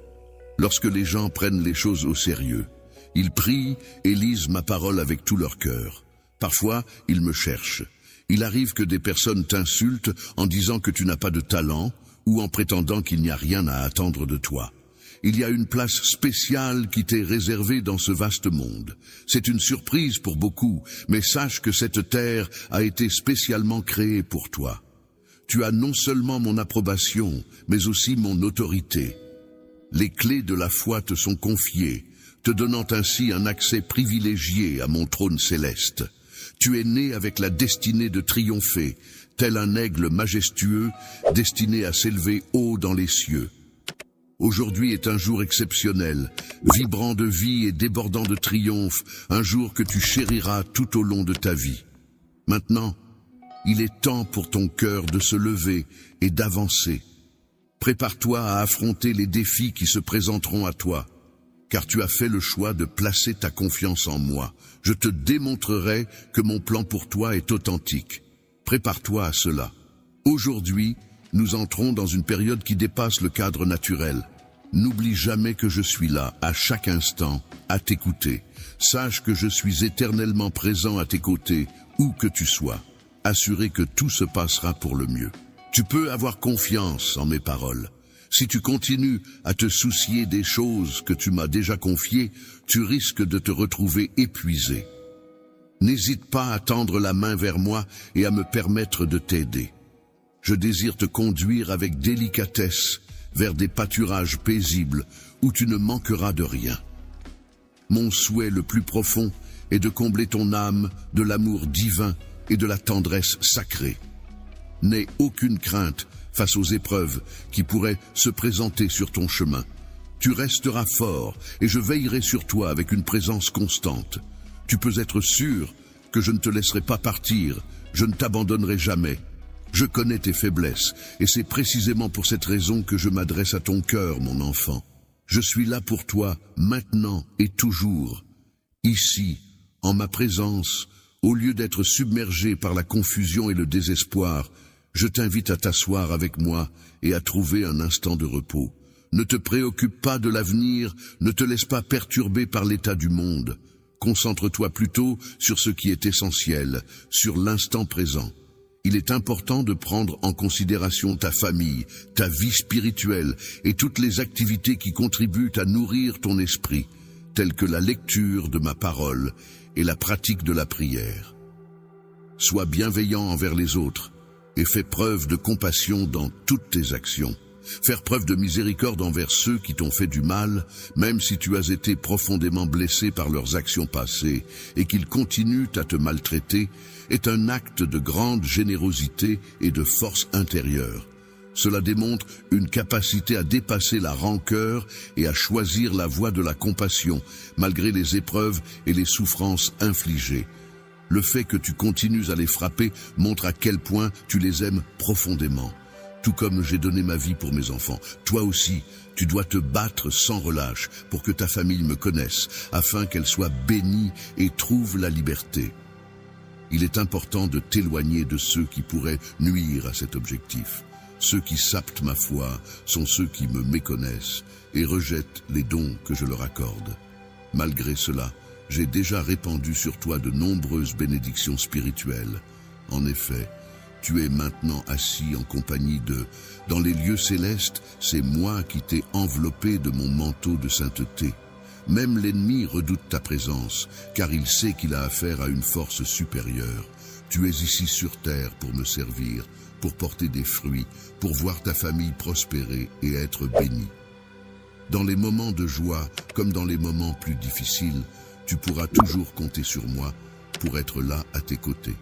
Lorsque les gens prennent les choses au sérieux, ils prient et lisent ma parole avec tout leur cœur. Parfois, ils me cherchent. Il arrive que des personnes t'insultent en disant que tu n'as pas de talent ou en prétendant qu'il n'y a rien à attendre de toi. Il y a une place spéciale qui t'est réservée dans ce vaste monde. C'est une surprise pour beaucoup, mais sache que cette terre a été spécialement créée pour toi. Tu as non seulement mon approbation, mais aussi mon autorité. Les clés de la foi te sont confiées, te donnant ainsi un accès privilégié à mon trône céleste. Tu es né avec la destinée de triompher, tel un aigle majestueux destiné à s'élever haut dans les cieux. Aujourd'hui est un jour exceptionnel, vibrant de vie et débordant de triomphe, un jour que tu chériras tout au long de ta vie. Maintenant, il est temps pour ton cœur de se lever et d'avancer. Prépare-toi à affronter les défis qui se présenteront à toi, car tu as fait le choix de placer ta confiance en moi. Je te démontrerai que mon plan pour toi est authentique. Prépare-toi à cela. Aujourd'hui, nous entrons dans une période qui dépasse le cadre naturel. N'oublie jamais que je suis là, à chaque instant, à t'écouter. Sache que je suis éternellement présent à tes côtés, où que tu sois. Assuré que tout se passera pour le mieux. Tu peux avoir confiance en mes paroles. Si tu continues à te soucier des choses que tu m'as déjà confiées, tu risques de te retrouver épuisé. N'hésite pas à tendre la main vers moi et à me permettre de t'aider. Je désire te conduire avec délicatesse vers des pâturages paisibles où tu ne manqueras de rien. Mon souhait le plus profond est de combler ton âme de l'amour divin et de la tendresse sacrée. N'aie aucune crainte face aux épreuves qui pourraient se présenter sur ton chemin. Tu resteras fort et je veillerai sur toi avec une présence constante. Tu peux être sûr que je ne te laisserai pas partir, je ne t'abandonnerai jamais. Je connais tes faiblesses et c'est précisément pour cette raison que je m'adresse à ton cœur, mon enfant. Je suis là pour toi, maintenant et toujours. Ici, en ma présence, au lieu d'être submergé par la confusion et le désespoir, je t'invite à t'asseoir avec moi et à trouver un instant de repos. Ne te préoccupe pas de l'avenir, ne te laisse pas perturber par l'état du monde. Concentre-toi plutôt sur ce qui est essentiel, sur l'instant présent. Il est important de prendre en considération ta famille, ta vie spirituelle et toutes les activités qui contribuent à nourrir ton esprit, telles que la lecture de ma parole et la pratique de la prière. Sois bienveillant envers les autres et fais preuve de compassion dans toutes tes actions. Faire preuve de miséricorde envers ceux qui t'ont fait du mal, même si tu as été profondément blessé par leurs actions passées et qu'ils continuent à te maltraiter, est un acte de grande générosité et de force intérieure. Cela démontre une capacité à dépasser la rancœur et à choisir la voie de la compassion, malgré les épreuves et les souffrances infligées. Le fait que tu continues à les frapper montre à quel point tu les aimes profondément. Tout comme j'ai donné ma vie pour mes enfants, toi aussi, tu dois te battre sans relâche pour que ta famille me connaisse, afin qu'elle soit bénie et trouve la liberté. Il est important de t'éloigner de ceux qui pourraient nuire à cet objectif. Ceux qui sapent ma foi sont ceux qui me méconnaissent et rejettent les dons que je leur accorde. Malgré cela, j'ai déjà répandu sur toi de nombreuses bénédictions spirituelles. En effet, tu es maintenant assis en compagnie d'eux. Dans les lieux célestes, c'est moi qui t'ai enveloppé de mon manteau de sainteté. Même l'ennemi redoute ta présence, car il sait qu'il a affaire à une force supérieure. Tu es ici sur terre pour me servir, pour porter des fruits, pour voir ta famille prospérer et être bénie. Dans les moments de joie, comme dans les moments plus difficiles, tu pourras toujours compter sur moi pour être là à tes côtés.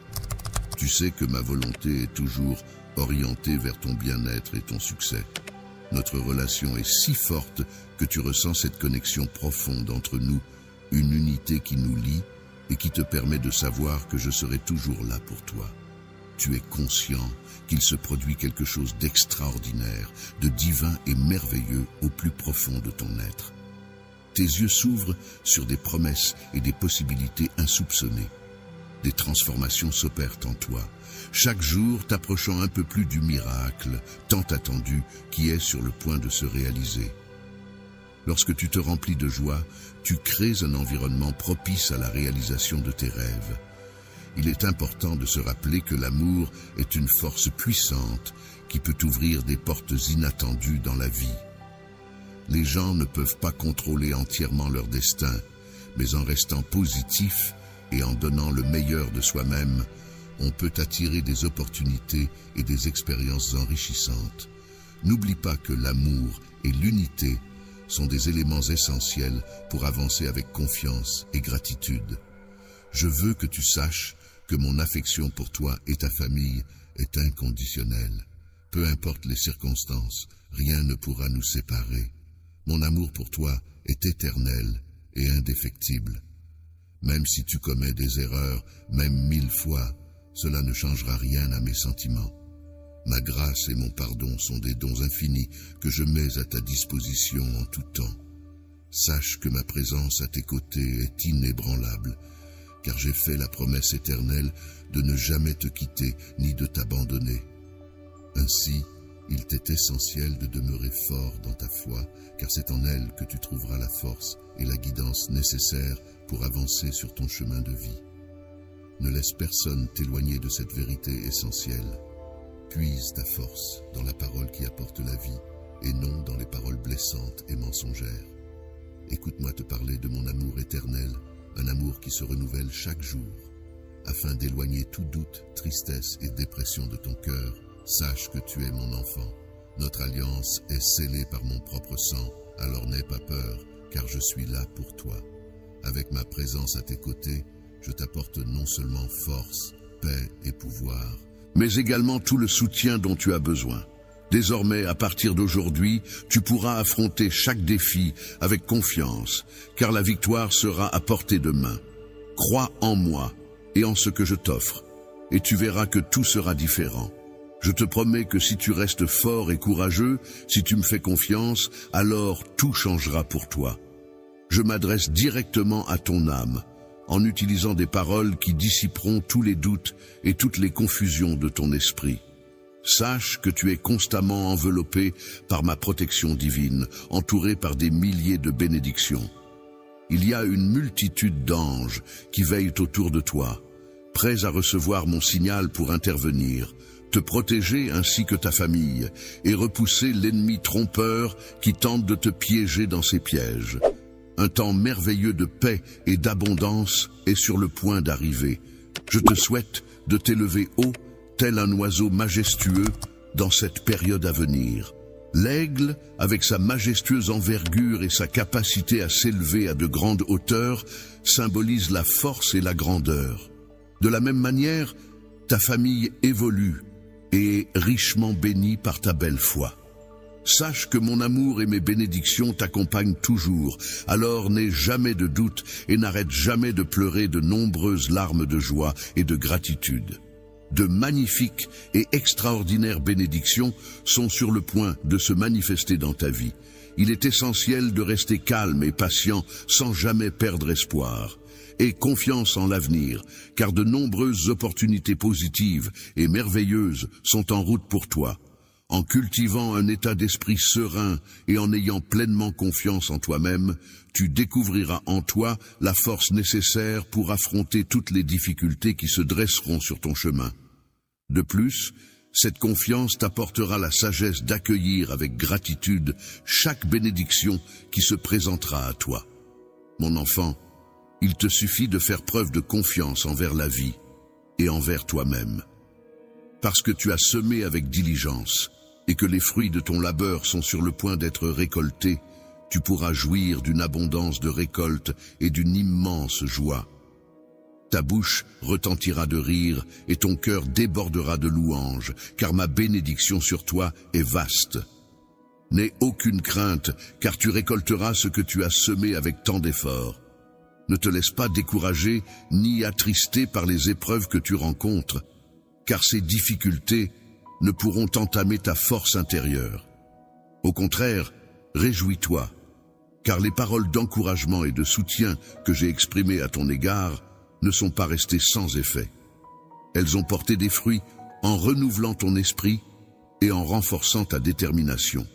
Tu sais que ma volonté est toujours orientée vers ton bien-être et ton succès. Notre relation est si forte que tu ressens cette connexion profonde entre nous, une unité qui nous lie et qui te permet de savoir que je serai toujours là pour toi. Tu es conscient qu'il se produit quelque chose d'extraordinaire, de divin et merveilleux au plus profond de ton être. Tes yeux s'ouvrent sur des promesses et des possibilités insoupçonnées. Des transformations s'opèrent en toi, chaque jour t'approchant un peu plus du miracle, tant attendu, qui est sur le point de se réaliser. Lorsque tu te remplis de joie, tu crées un environnement propice à la réalisation de tes rêves. Il est important de se rappeler que l'amour est une force puissante qui peut ouvrir des portes inattendues dans la vie. Les gens ne peuvent pas contrôler entièrement leur destin, mais en restant positifs et en donnant le meilleur de soi-même, on peut attirer des opportunités et des expériences enrichissantes. N'oublie pas que l'amour et l'unité sont des éléments essentiels pour avancer avec confiance et gratitude. Je veux que tu saches que mon affection pour toi et ta famille est inconditionnelle. Peu importe les circonstances, rien ne pourra nous séparer. Mon amour pour toi est éternel et indéfectible. Même si tu commets des erreurs, même 1000 fois, cela ne changera rien à mes sentiments. Ma grâce et mon pardon sont des dons infinis que je mets à ta disposition en tout temps. Sache que ma présence à tes côtés est inébranlable, car j'ai fait la promesse éternelle de ne jamais te quitter ni de t'abandonner. Ainsi, il t'est essentiel de demeurer fort dans ta foi, car c'est en elle que tu trouveras la force et la guidance nécessaires pour avancer sur ton chemin de vie. Ne laisse personne t'éloigner de cette vérité essentielle. Puise ta force dans la parole qui apporte la vie, et non dans les paroles blessantes et mensongères. Écoute-moi te parler de mon amour éternel, un amour qui se renouvelle chaque jour. Afin d'éloigner tout doute, tristesse et dépression de ton cœur, sache que tu es mon enfant. Notre alliance est scellée par mon propre sang, alors n'aie pas peur, car je suis là pour toi. Avec ma présence à tes côtés, je t'apporte non seulement force, paix et pouvoir, mais également tout le soutien dont tu as besoin. Désormais, à partir d'aujourd'hui, tu pourras affronter chaque défi avec confiance, car la victoire sera à portée de main. Crois en moi et en ce que je t'offre, et tu verras que tout sera différent. Je te promets que si tu restes fort et courageux, si tu me fais confiance, alors tout changera pour toi. Je m'adresse directement à ton âme, en utilisant des paroles qui dissiperont tous les doutes et toutes les confusions de ton esprit. Sache que tu es constamment enveloppé par ma protection divine, entouré par des milliers de bénédictions. Il y a une multitude d'anges qui veillent autour de toi, prêts à recevoir mon signal pour intervenir, te protéger ainsi que ta famille, et repousser l'ennemi trompeur qui tente de te piéger dans ses pièges. Un temps merveilleux de paix et d'abondance est sur le point d'arriver. Je te souhaite de t'élever haut, tel un oiseau majestueux, dans cette période à venir. L'aigle, avec sa majestueuse envergure et sa capacité à s'élever à de grandes hauteurs, symbolise la force et la grandeur. De la même manière, ta famille évolue et est richement bénie par ta belle foi. Sache que mon amour et mes bénédictions t'accompagnent toujours, alors n'aie jamais de doute et n'arrête jamais de pleurer de nombreuses larmes de joie et de gratitude. De magnifiques et extraordinaires bénédictions sont sur le point de se manifester dans ta vie. Il est essentiel de rester calme et patient sans jamais perdre espoir. Aie confiance en l'avenir, car de nombreuses opportunités positives et merveilleuses sont en route pour toi. En cultivant un état d'esprit serein et en ayant pleinement confiance en toi-même, tu découvriras en toi la force nécessaire pour affronter toutes les difficultés qui se dresseront sur ton chemin. De plus, cette confiance t'apportera la sagesse d'accueillir avec gratitude chaque bénédiction qui se présentera à toi. Mon enfant, il te suffit de faire preuve de confiance envers la vie et envers toi-même. Parce que tu as semé avec diligence et que les fruits de ton labeur sont sur le point d'être récoltés, tu pourras jouir d'une abondance de récolte et d'une immense joie. Ta bouche retentira de rire et ton cœur débordera de louanges, car ma bénédiction sur toi est vaste. N'aie aucune crainte, car tu récolteras ce que tu as semé avec tant d'efforts. Ne te laisse pas décourager ni attrister par les épreuves que tu rencontres, car ces difficultés ne pourront entamer ta force intérieure. Au contraire, réjouis-toi, car les paroles d'encouragement et de soutien que j'ai exprimées à ton égard ne sont pas restées sans effet. Elles ont porté des fruits en renouvelant ton esprit et en renforçant ta détermination.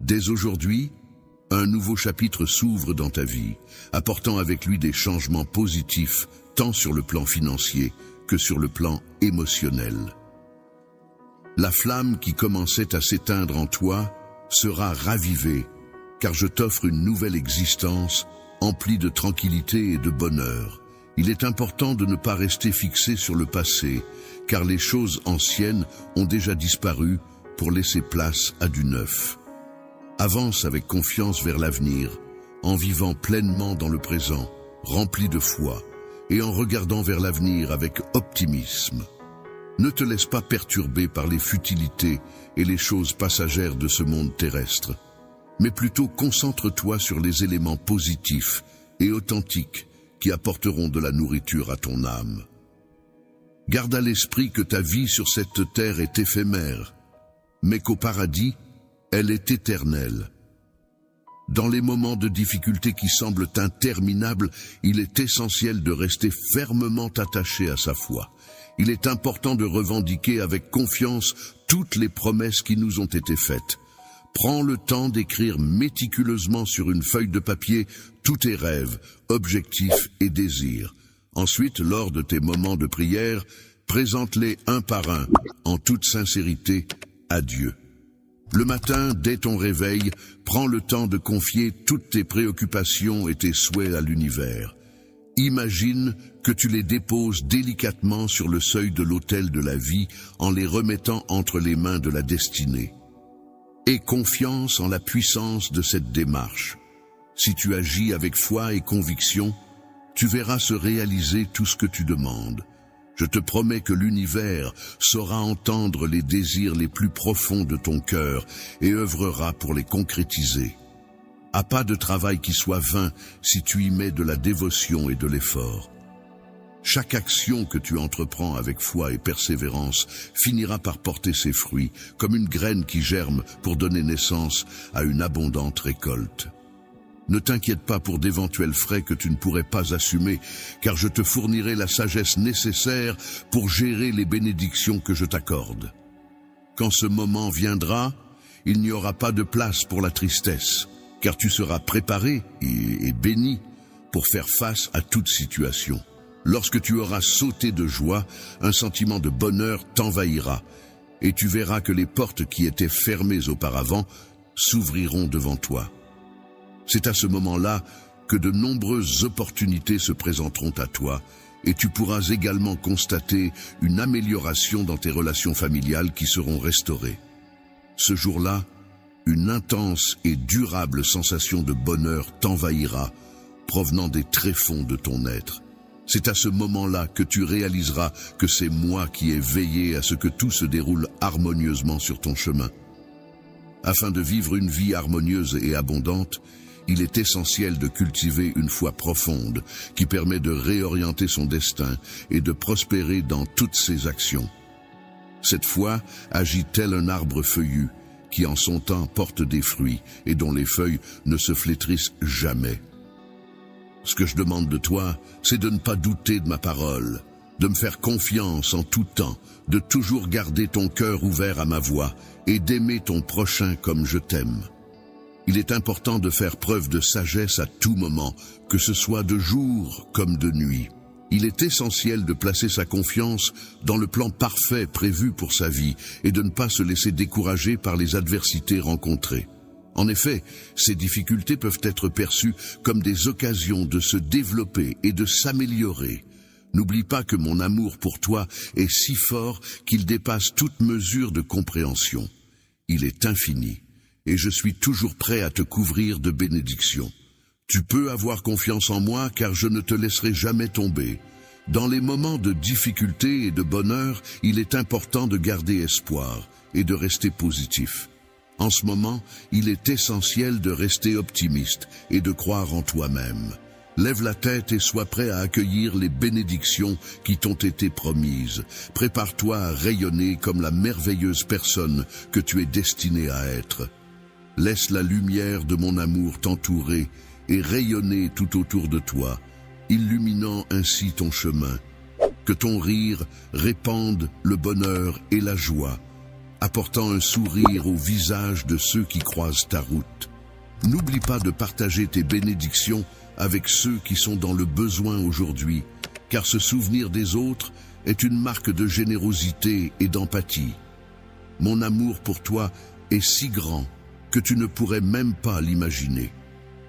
Dès aujourd'hui, un nouveau chapitre s'ouvre dans ta vie, apportant avec lui des changements positifs, tant sur le plan financier que sur le plan émotionnel. La flamme qui commençait à s'éteindre en toi sera ravivée, car je t'offre une nouvelle existence, emplie de tranquillité et de bonheur. Il est important de ne pas rester fixé sur le passé, car les choses anciennes ont déjà disparu pour laisser place à du neuf. Avance avec confiance vers l'avenir, en vivant pleinement dans le présent, rempli de foi, et en regardant vers l'avenir avec optimisme. Ne te laisse pas perturber par les futilités et les choses passagères de ce monde terrestre, mais plutôt concentre-toi sur les éléments positifs et authentiques qui apporteront de la nourriture à ton âme. Garde à l'esprit que ta vie sur cette terre est éphémère, mais qu'au paradis, elle est éternelle. Dans les moments de difficulté qui semblent interminables, il est essentiel de rester fermement attaché à sa foi. Il est important de revendiquer avec confiance toutes les promesses qui nous ont été faites. Prends le temps d'écrire méticuleusement sur une feuille de papier tous tes rêves, objectifs et désirs. Ensuite, lors de tes moments de prière, présente-les un par un, en toute sincérité, à Dieu. Le matin, dès ton réveil, prends le temps de confier toutes tes préoccupations et tes souhaits à l'univers. Imagine que tu les déposes délicatement sur le seuil de l'autel de la vie en les remettant entre les mains de la destinée. Aie confiance en la puissance de cette démarche. Si tu agis avec foi et conviction, tu verras se réaliser tout ce que tu demandes. Je te promets que l'univers saura entendre les désirs les plus profonds de ton cœur et œuvrera pour les concrétiser. À pas de travail qui soit vain si tu y mets de la dévotion et de l'effort. Chaque action que tu entreprends avec foi et persévérance finira par porter ses fruits, comme une graine qui germe pour donner naissance à une abondante récolte. Ne t'inquiète pas pour d'éventuels frais que tu ne pourrais pas assumer, car je te fournirai la sagesse nécessaire pour gérer les bénédictions que je t'accorde. Quand ce moment viendra, il n'y aura pas de place pour la tristesse, car tu seras préparé et béni pour faire face à toute situation. Lorsque tu auras sauté de joie, un sentiment de bonheur t'envahira, et tu verras que les portes qui étaient fermées auparavant s'ouvriront devant toi. C'est à ce moment-là que de nombreuses opportunités se présenteront à toi, et tu pourras également constater une amélioration dans tes relations familiales qui seront restaurées. Ce jour-là, une intense et durable sensation de bonheur t'envahira, provenant des tréfonds de ton être. C'est à ce moment-là que tu réaliseras que c'est moi qui ai veillé à ce que tout se déroule harmonieusement sur ton chemin. Afin de vivre une vie harmonieuse et abondante, il est essentiel de cultiver une foi profonde qui permet de réorienter son destin et de prospérer dans toutes ses actions. Cette foi agit tel un arbre feuillu qui en son temps porte des fruits et dont les feuilles ne se flétrissent jamais. Ce que je demande de toi, c'est de ne pas douter de ma parole, de me faire confiance en tout temps, de toujours garder ton cœur ouvert à ma voix et d'aimer ton prochain comme je t'aime. Il est important de faire preuve de sagesse à tout moment, que ce soit de jour comme de nuit. Il est essentiel de placer sa confiance dans le plan parfait prévu pour sa vie et de ne pas se laisser décourager par les adversités rencontrées. En effet, ces difficultés peuvent être perçues comme des occasions de se développer et de s'améliorer. N'oublie pas que mon amour pour toi est si fort qu'il dépasse toute mesure de compréhension. Il est infini, et je suis toujours prêt à te couvrir de bénédictions. Tu peux avoir confiance en moi car je ne te laisserai jamais tomber. Dans les moments de difficulté et de bonheur, il est important de garder espoir et de rester positif. En ce moment, il est essentiel de rester optimiste et de croire en toi-même. Lève la tête et sois prêt à accueillir les bénédictions qui t'ont été promises. Prépare-toi à rayonner comme la merveilleuse personne que tu es destinée à être. Laisse la lumière de mon amour t'entourer et rayonner tout autour de toi, illuminant ainsi ton chemin. Que ton rire répande le bonheur et la joie, apportant un sourire au visage de ceux qui croisent ta route. N'oublie pas de partager tes bénédictions avec ceux qui sont dans le besoin aujourd'hui, car se souvenir des autres est une marque de générosité et d'empathie. Mon amour pour toi est si grand que tu ne pourrais même pas l'imaginer.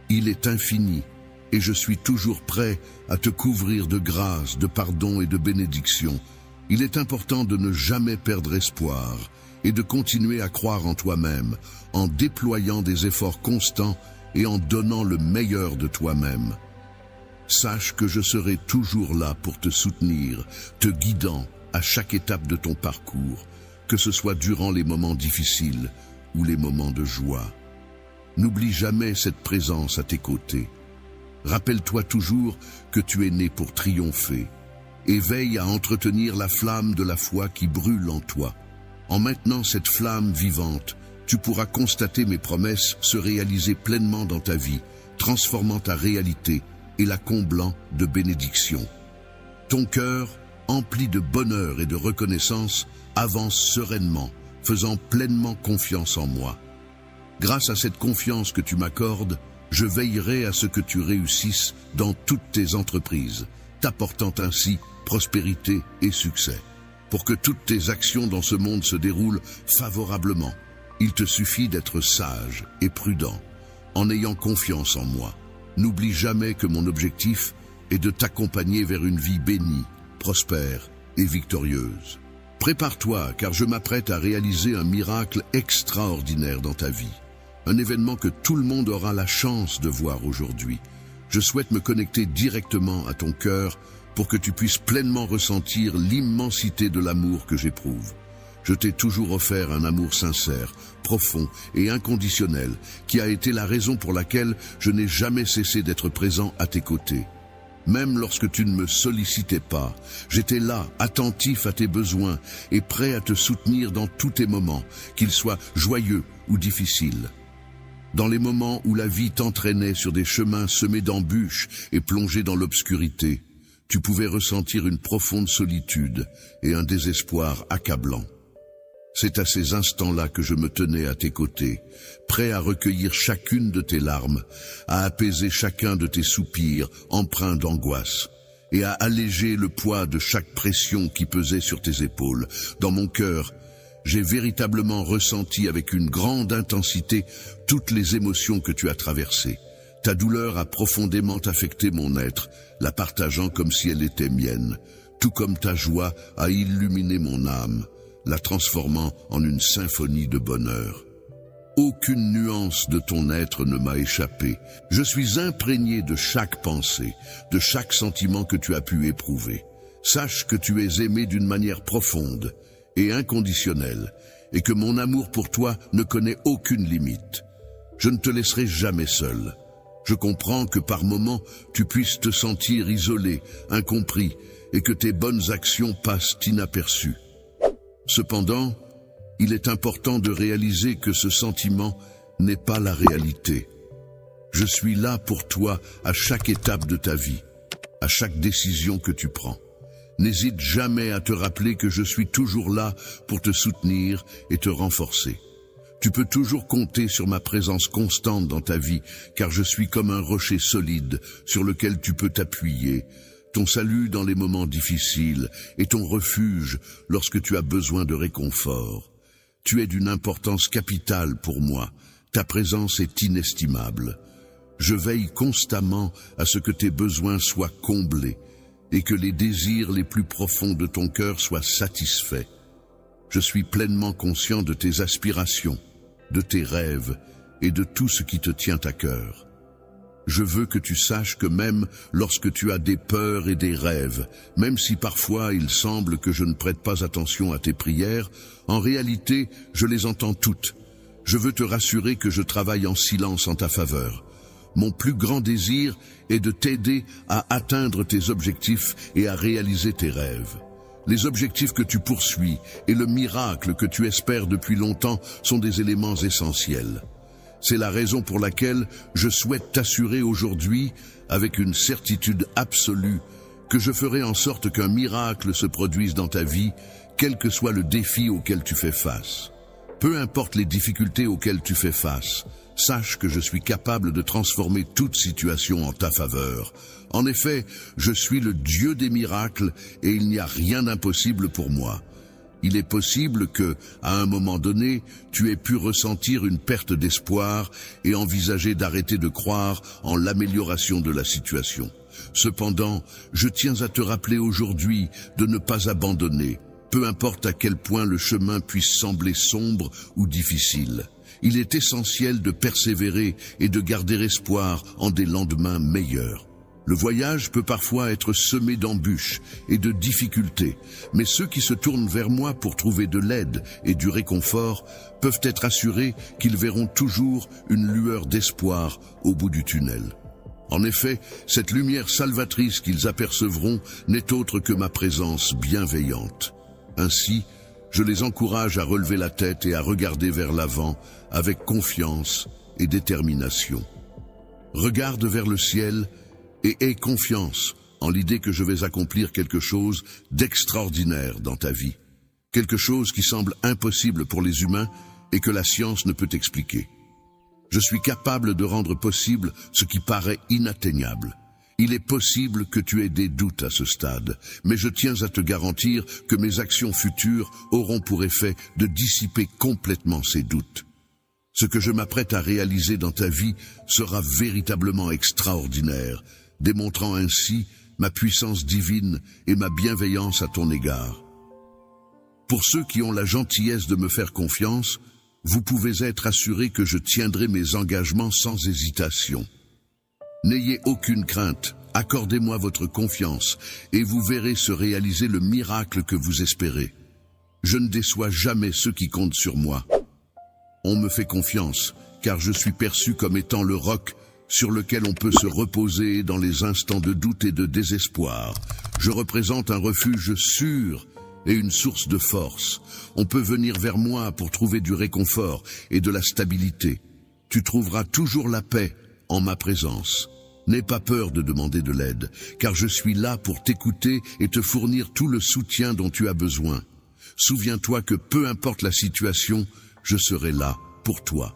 Il est infini et je suis toujours prêt à te couvrir de grâce, de pardon et de bénédictions. Il est important de ne jamais perdre espoir et de continuer à croire en toi-même, en déployant des efforts constants et en donnant le meilleur de toi-même. Sache que je serai toujours là pour te soutenir, te guidant à chaque étape de ton parcours, que ce soit durant les moments difficiles ou les moments de joie. N'oublie jamais cette présence à tes côtés. Rappelle-toi toujours que tu es né pour triompher et veille à entretenir la flamme de la foi qui brûle en toi. En maintenant cette flamme vivante, tu pourras constater mes promesses se réaliser pleinement dans ta vie, transformant ta réalité et la comblant de bénédictions. Ton cœur, empli de bonheur et de reconnaissance, avance sereinement, faisant pleinement confiance en moi. Grâce à cette confiance que tu m'accordes, je veillerai à ce que tu réussisses dans toutes tes entreprises, t'apportant ainsi prospérité et succès. Pour que toutes tes actions dans ce monde se déroulent favorablement, il te suffit d'être sage et prudent, en ayant confiance en moi. N'oublie jamais que mon objectif est de t'accompagner vers une vie bénie, prospère et victorieuse. Prépare-toi, car je m'apprête à réaliser un miracle extraordinaire dans ta vie. Un événement que tout le monde aura la chance de voir aujourd'hui. Je souhaite me connecter directement à ton cœur pour que tu puisses pleinement ressentir l'immensité de l'amour que j'éprouve. Je t'ai toujours offert un amour sincère, profond et inconditionnel, qui a été la raison pour laquelle je n'ai jamais cessé d'être présent à tes côtés. Même lorsque tu ne me sollicitais pas, j'étais là, attentif à tes besoins et prêt à te soutenir dans tous tes moments, qu'ils soient joyeux ou difficiles. Dans les moments où la vie t'entraînait sur des chemins semés d'embûches et plongés dans l'obscurité, tu pouvais ressentir une profonde solitude et un désespoir accablant. C'est à ces instants-là que je me tenais à tes côtés, prêt à recueillir chacune de tes larmes, à apaiser chacun de tes soupirs empreints d'angoisse, et à alléger le poids de chaque pression qui pesait sur tes épaules. Dans mon cœur, j'ai véritablement ressenti avec une grande intensité toutes les émotions que tu as traversées. Ta douleur a profondément affecté mon être, la partageant comme si elle était mienne, tout comme ta joie a illuminé mon âme, la transformant en une symphonie de bonheur. Aucune nuance de ton être ne m'a échappé. Je suis imprégné de chaque pensée, de chaque sentiment que tu as pu éprouver. Sache que tu es aimé d'une manière profonde et inconditionnelle, et que mon amour pour toi ne connaît aucune limite. Je ne te laisserai jamais seul. Je comprends que par moments, tu puisses te sentir isolé, incompris, et que tes bonnes actions passent inaperçues. Cependant, il est important de réaliser que ce sentiment n'est pas la réalité. Je suis là pour toi à chaque étape de ta vie, à chaque décision que tu prends. N'hésite jamais à te rappeler que je suis toujours là pour te soutenir et te renforcer. Tu peux toujours compter sur ma présence constante dans ta vie, car je suis comme un rocher solide sur lequel tu peux t'appuyer, ton salut dans les moments difficiles et ton refuge lorsque tu as besoin de réconfort. Tu es d'une importance capitale pour moi. Ta présence est inestimable. Je veille constamment à ce que tes besoins soient comblés et que les désirs les plus profonds de ton cœur soient satisfaits. Je suis pleinement conscient de tes aspirations, de tes rêves et de tout ce qui te tient à cœur. Je veux que tu saches que même lorsque tu as des peurs et des rêves, même si parfois il semble que je ne prête pas attention à tes prières, en réalité, je les entends toutes. Je veux te rassurer que je travaille en silence en ta faveur. Mon plus grand désir est de t'aider à atteindre tes objectifs et à réaliser tes rêves. Les objectifs que tu poursuis et le miracle que tu espères depuis longtemps sont des éléments essentiels. C'est la raison pour laquelle je souhaite t'assurer aujourd'hui, avec une certitude absolue, que je ferai en sorte qu'un miracle se produise dans ta vie, quel que soit le défi auquel tu fais face. Peu importe les difficultés auxquelles tu fais face, sache que je suis capable de transformer toute situation en ta faveur. En effet, je suis le Dieu des miracles et il n'y a rien d'impossible pour moi. Il est possible que, à un moment donné, tu aies pu ressentir une perte d'espoir et envisager d'arrêter de croire en l'amélioration de la situation. Cependant, je tiens à te rappeler aujourd'hui de ne pas abandonner, peu importe à quel point le chemin puisse sembler sombre ou difficile. Il est essentiel de persévérer et de garder espoir en des lendemains meilleurs. Le voyage peut parfois être semé d'embûches et de difficultés, mais ceux qui se tournent vers moi pour trouver de l'aide et du réconfort peuvent être assurés qu'ils verront toujours une lueur d'espoir au bout du tunnel. En effet, cette lumière salvatrice qu'ils apercevront n'est autre que ma présence bienveillante. Ainsi, je les encourage à relever la tête et à regarder vers l'avant avec confiance et détermination. Regarde vers le ciel et aie confiance en l'idée que je vais accomplir quelque chose d'extraordinaire dans ta vie. Quelque chose qui semble impossible pour les humains et que la science ne peut expliquer. Je suis capable de rendre possible ce qui paraît inatteignable. Il est possible que tu aies des doutes à ce stade, mais je tiens à te garantir que mes actions futures auront pour effet de dissiper complètement ces doutes. Ce que je m'apprête à réaliser dans ta vie sera véritablement extraordinaire, démontrant ainsi ma puissance divine et ma bienveillance à ton égard. Pour ceux qui ont la gentillesse de me faire confiance, vous pouvez être assurés que je tiendrai mes engagements sans hésitation. N'ayez aucune crainte, accordez-moi votre confiance et vous verrez se réaliser le miracle que vous espérez. Je ne déçois jamais ceux qui comptent sur moi. On me fait confiance, car je suis perçu comme étant le roc sur lequel on peut se reposer dans les instants de doute et de désespoir. Je représente un refuge sûr et une source de force. On peut venir vers moi pour trouver du réconfort et de la stabilité. Tu trouveras toujours la paix en ma présence. N'aie pas peur de demander de l'aide, car je suis là pour t'écouter et te fournir tout le soutien dont tu as besoin. Souviens-toi que peu importe la situation, je serai là pour toi.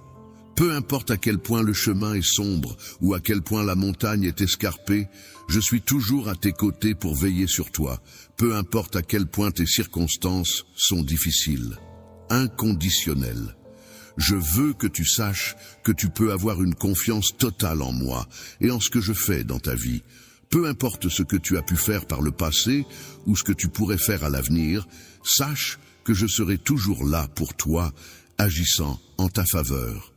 Peu importe à quel point le chemin est sombre ou à quel point la montagne est escarpée, je suis toujours à tes côtés pour veiller sur toi, peu importe à quel point tes circonstances sont difficiles. Inconditionnel. Je veux que tu saches que tu peux avoir une confiance totale en moi et en ce que je fais dans ta vie. Peu importe ce que tu as pu faire par le passé ou ce que tu pourrais faire à l'avenir, sache que je serai toujours là pour toi, agissant en ta faveur.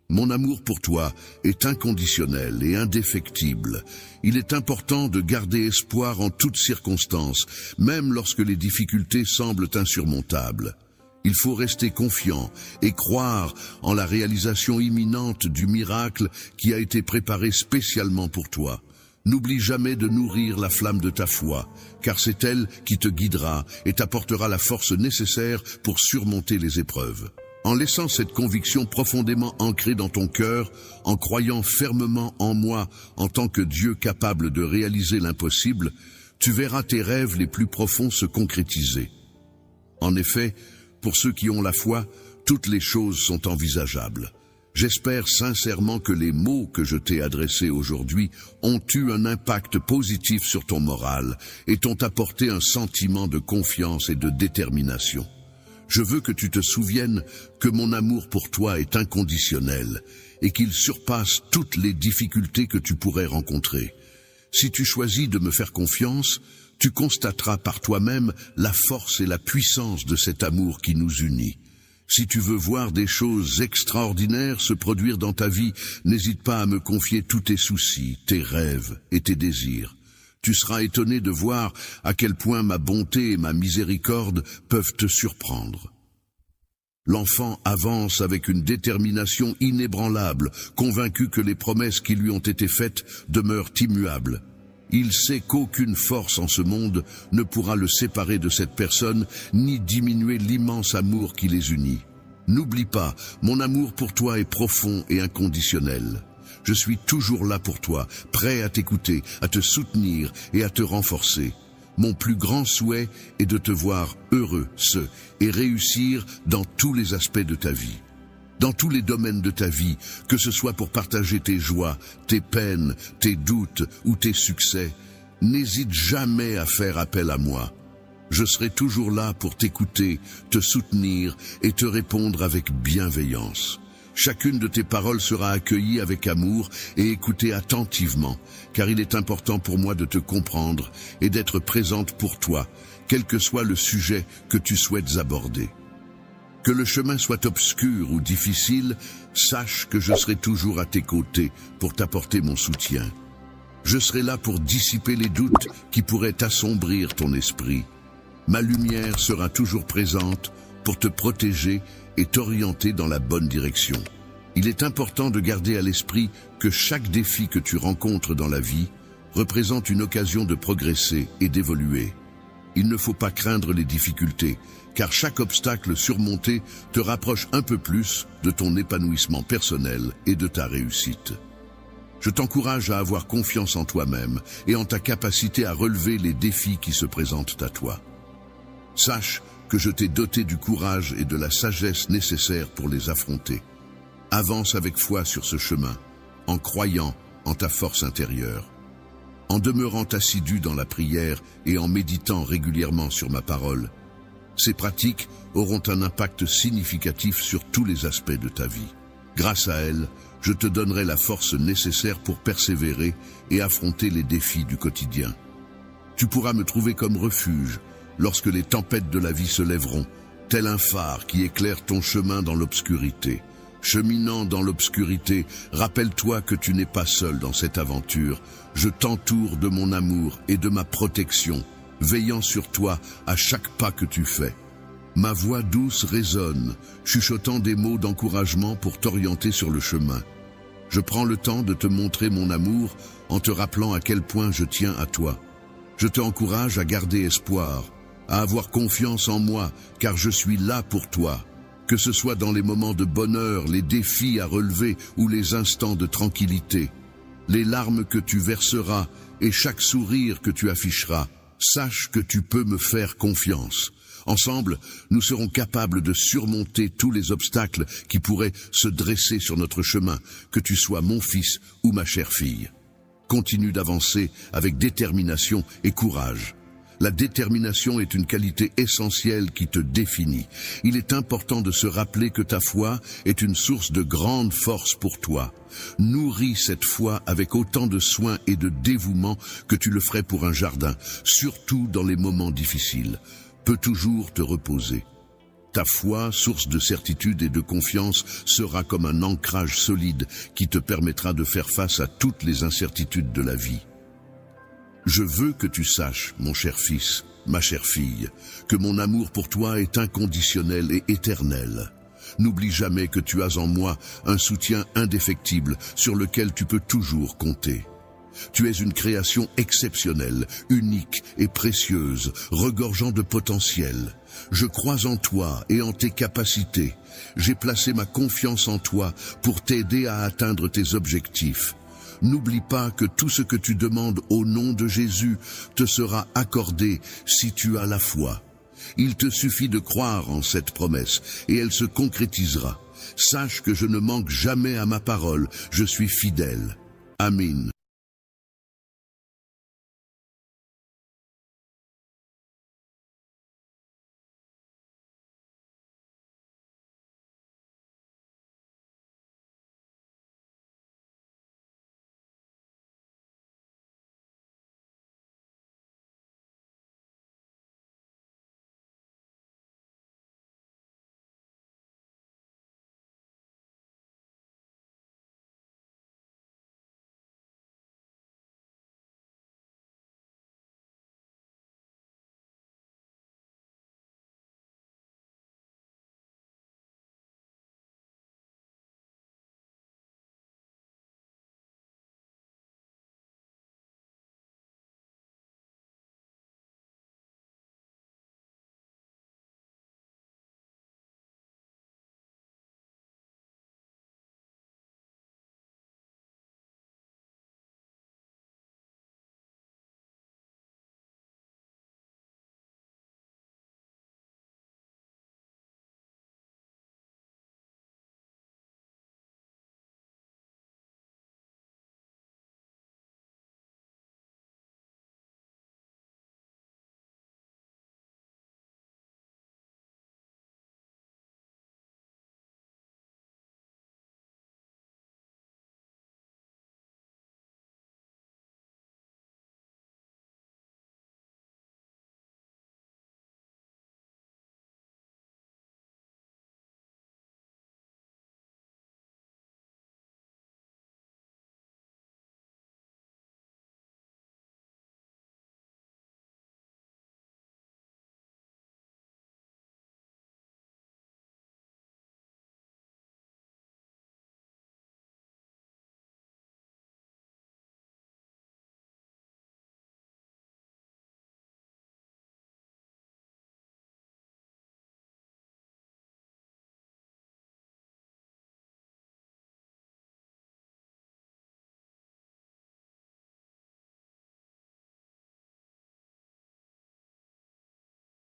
Mon amour pour toi est inconditionnel et indéfectible. Il est important de garder espoir en toutes circonstances, même lorsque les difficultés semblent insurmontables. Il faut rester confiant et croire en la réalisation imminente du miracle qui a été préparé spécialement pour toi. N'oublie jamais de nourrir la flamme de ta foi, car c'est elle qui te guidera et t'apportera la force nécessaire pour surmonter les épreuves. En laissant cette conviction profondément ancrée dans ton cœur, en croyant fermement en moi en tant que Dieu capable de réaliser l'impossible, tu verras tes rêves les plus profonds se concrétiser. En effet, pour ceux qui ont la foi, toutes les choses sont envisageables. J'espère sincèrement que les mots que je t'ai adressés aujourd'hui ont eu un impact positif sur ton moral et t'ont apporté un sentiment de confiance et de détermination. Je veux que tu te souviennes que mon amour pour toi est inconditionnel et qu'il surpasse toutes les difficultés que tu pourrais rencontrer. Si tu choisis de me faire confiance, tu constateras par toi-même la force et la puissance de cet amour qui nous unit. Si tu veux voir des choses extraordinaires se produire dans ta vie, n'hésite pas à me confier tous tes soucis, tes rêves et tes désirs. Tu seras étonné de voir à quel point ma bonté et ma miséricorde peuvent te surprendre. L'enfant avance avec une détermination inébranlable, convaincu que les promesses qui lui ont été faites demeurent immuables. Il sait qu'aucune force en ce monde ne pourra le séparer de cette personne, ni diminuer l'immense amour qui les unit. N'oublie pas, mon amour pour toi est profond et inconditionnel. Je suis toujours là pour toi, prêt à t'écouter, à te soutenir et à te renforcer. Mon plus grand souhait est de te voir heureux, et réussir dans tous les aspects de ta vie. Dans tous les domaines de ta vie, que ce soit pour partager tes joies, tes peines, tes doutes ou tes succès, n'hésite jamais à faire appel à moi. Je serai toujours là pour t'écouter, te soutenir et te répondre avec bienveillance. Chacune de tes paroles sera accueillie avec amour et écoutée attentivement, car il est important pour moi de te comprendre et d'être présente pour toi, quel que soit le sujet que tu souhaites aborder. Que le chemin soit obscur ou difficile, sache que je serai toujours à tes côtés pour t'apporter mon soutien. Je serai là pour dissiper les doutes qui pourraient assombrir ton esprit. Ma lumière sera toujours présente pour te protéger et t'orienter dans la bonne direction. Il est important de garder à l'esprit que chaque défi que tu rencontres dans la vie représente une occasion de progresser et d'évoluer. Il ne faut pas craindre les difficultés, car chaque obstacle surmonté te rapproche un peu plus de ton épanouissement personnel et de ta réussite. Je t'encourage à avoir confiance en toi-même et en ta capacité à relever les défis qui se présentent à toi. Sache que je t'ai doté du courage et de la sagesse nécessaires pour les affronter. Avance avec foi sur ce chemin, en croyant en ta force intérieure. En demeurant assidu dans la prière et en méditant régulièrement sur ma parole, ces pratiques auront un impact significatif sur tous les aspects de ta vie. Grâce à elles, je te donnerai la force nécessaire pour persévérer et affronter les défis du quotidien. Tu pourras me trouver comme refuge lorsque les tempêtes de la vie se lèveront, tel un phare qui éclaire ton chemin dans l'obscurité. Cheminant dans l'obscurité, rappelle-toi que tu n'es pas seul dans cette aventure. Je t'entoure de mon amour et de ma protection, veillant sur toi à chaque pas que tu fais. Ma voix douce résonne, chuchotant des mots d'encouragement pour t'orienter sur le chemin. Je prends le temps de te montrer mon amour en te rappelant à quel point je tiens à toi. Je t'encourage à garder espoir, à avoir confiance en moi, car je suis là pour toi. Que ce soit dans les moments de bonheur, les défis à relever ou les instants de tranquillité, les larmes que tu verseras et chaque sourire que tu afficheras, sache que tu peux me faire confiance. Ensemble, nous serons capables de surmonter tous les obstacles qui pourraient se dresser sur notre chemin, que tu sois mon fils ou ma chère fille. Continue d'avancer avec détermination et courage. La détermination est une qualité essentielle qui te définit. Il est important de se rappeler que ta foi est une source de grande force pour toi. Nourris cette foi avec autant de soin et de dévouement que tu le ferais pour un jardin, surtout dans les moments difficiles. Peut toujours te reposer. Ta foi, source de certitude et de confiance, sera comme un ancrage solide qui te permettra de faire face à toutes les incertitudes de la vie. Je veux que tu saches, mon cher fils, ma chère fille, que mon amour pour toi est inconditionnel et éternel. N'oublie jamais que tu as en moi un soutien indéfectible sur lequel tu peux toujours compter. Tu es une création exceptionnelle, unique et précieuse, regorgeant de potentiel. Je crois en toi et en tes capacités. J'ai placé ma confiance en toi pour t'aider à atteindre tes objectifs. N'oublie pas que tout ce que tu demandes au nom de Jésus te sera accordé si tu as la foi. Il te suffit de croire en cette promesse et elle se concrétisera. Sache que je ne manque jamais à ma parole, je suis fidèle. Amen.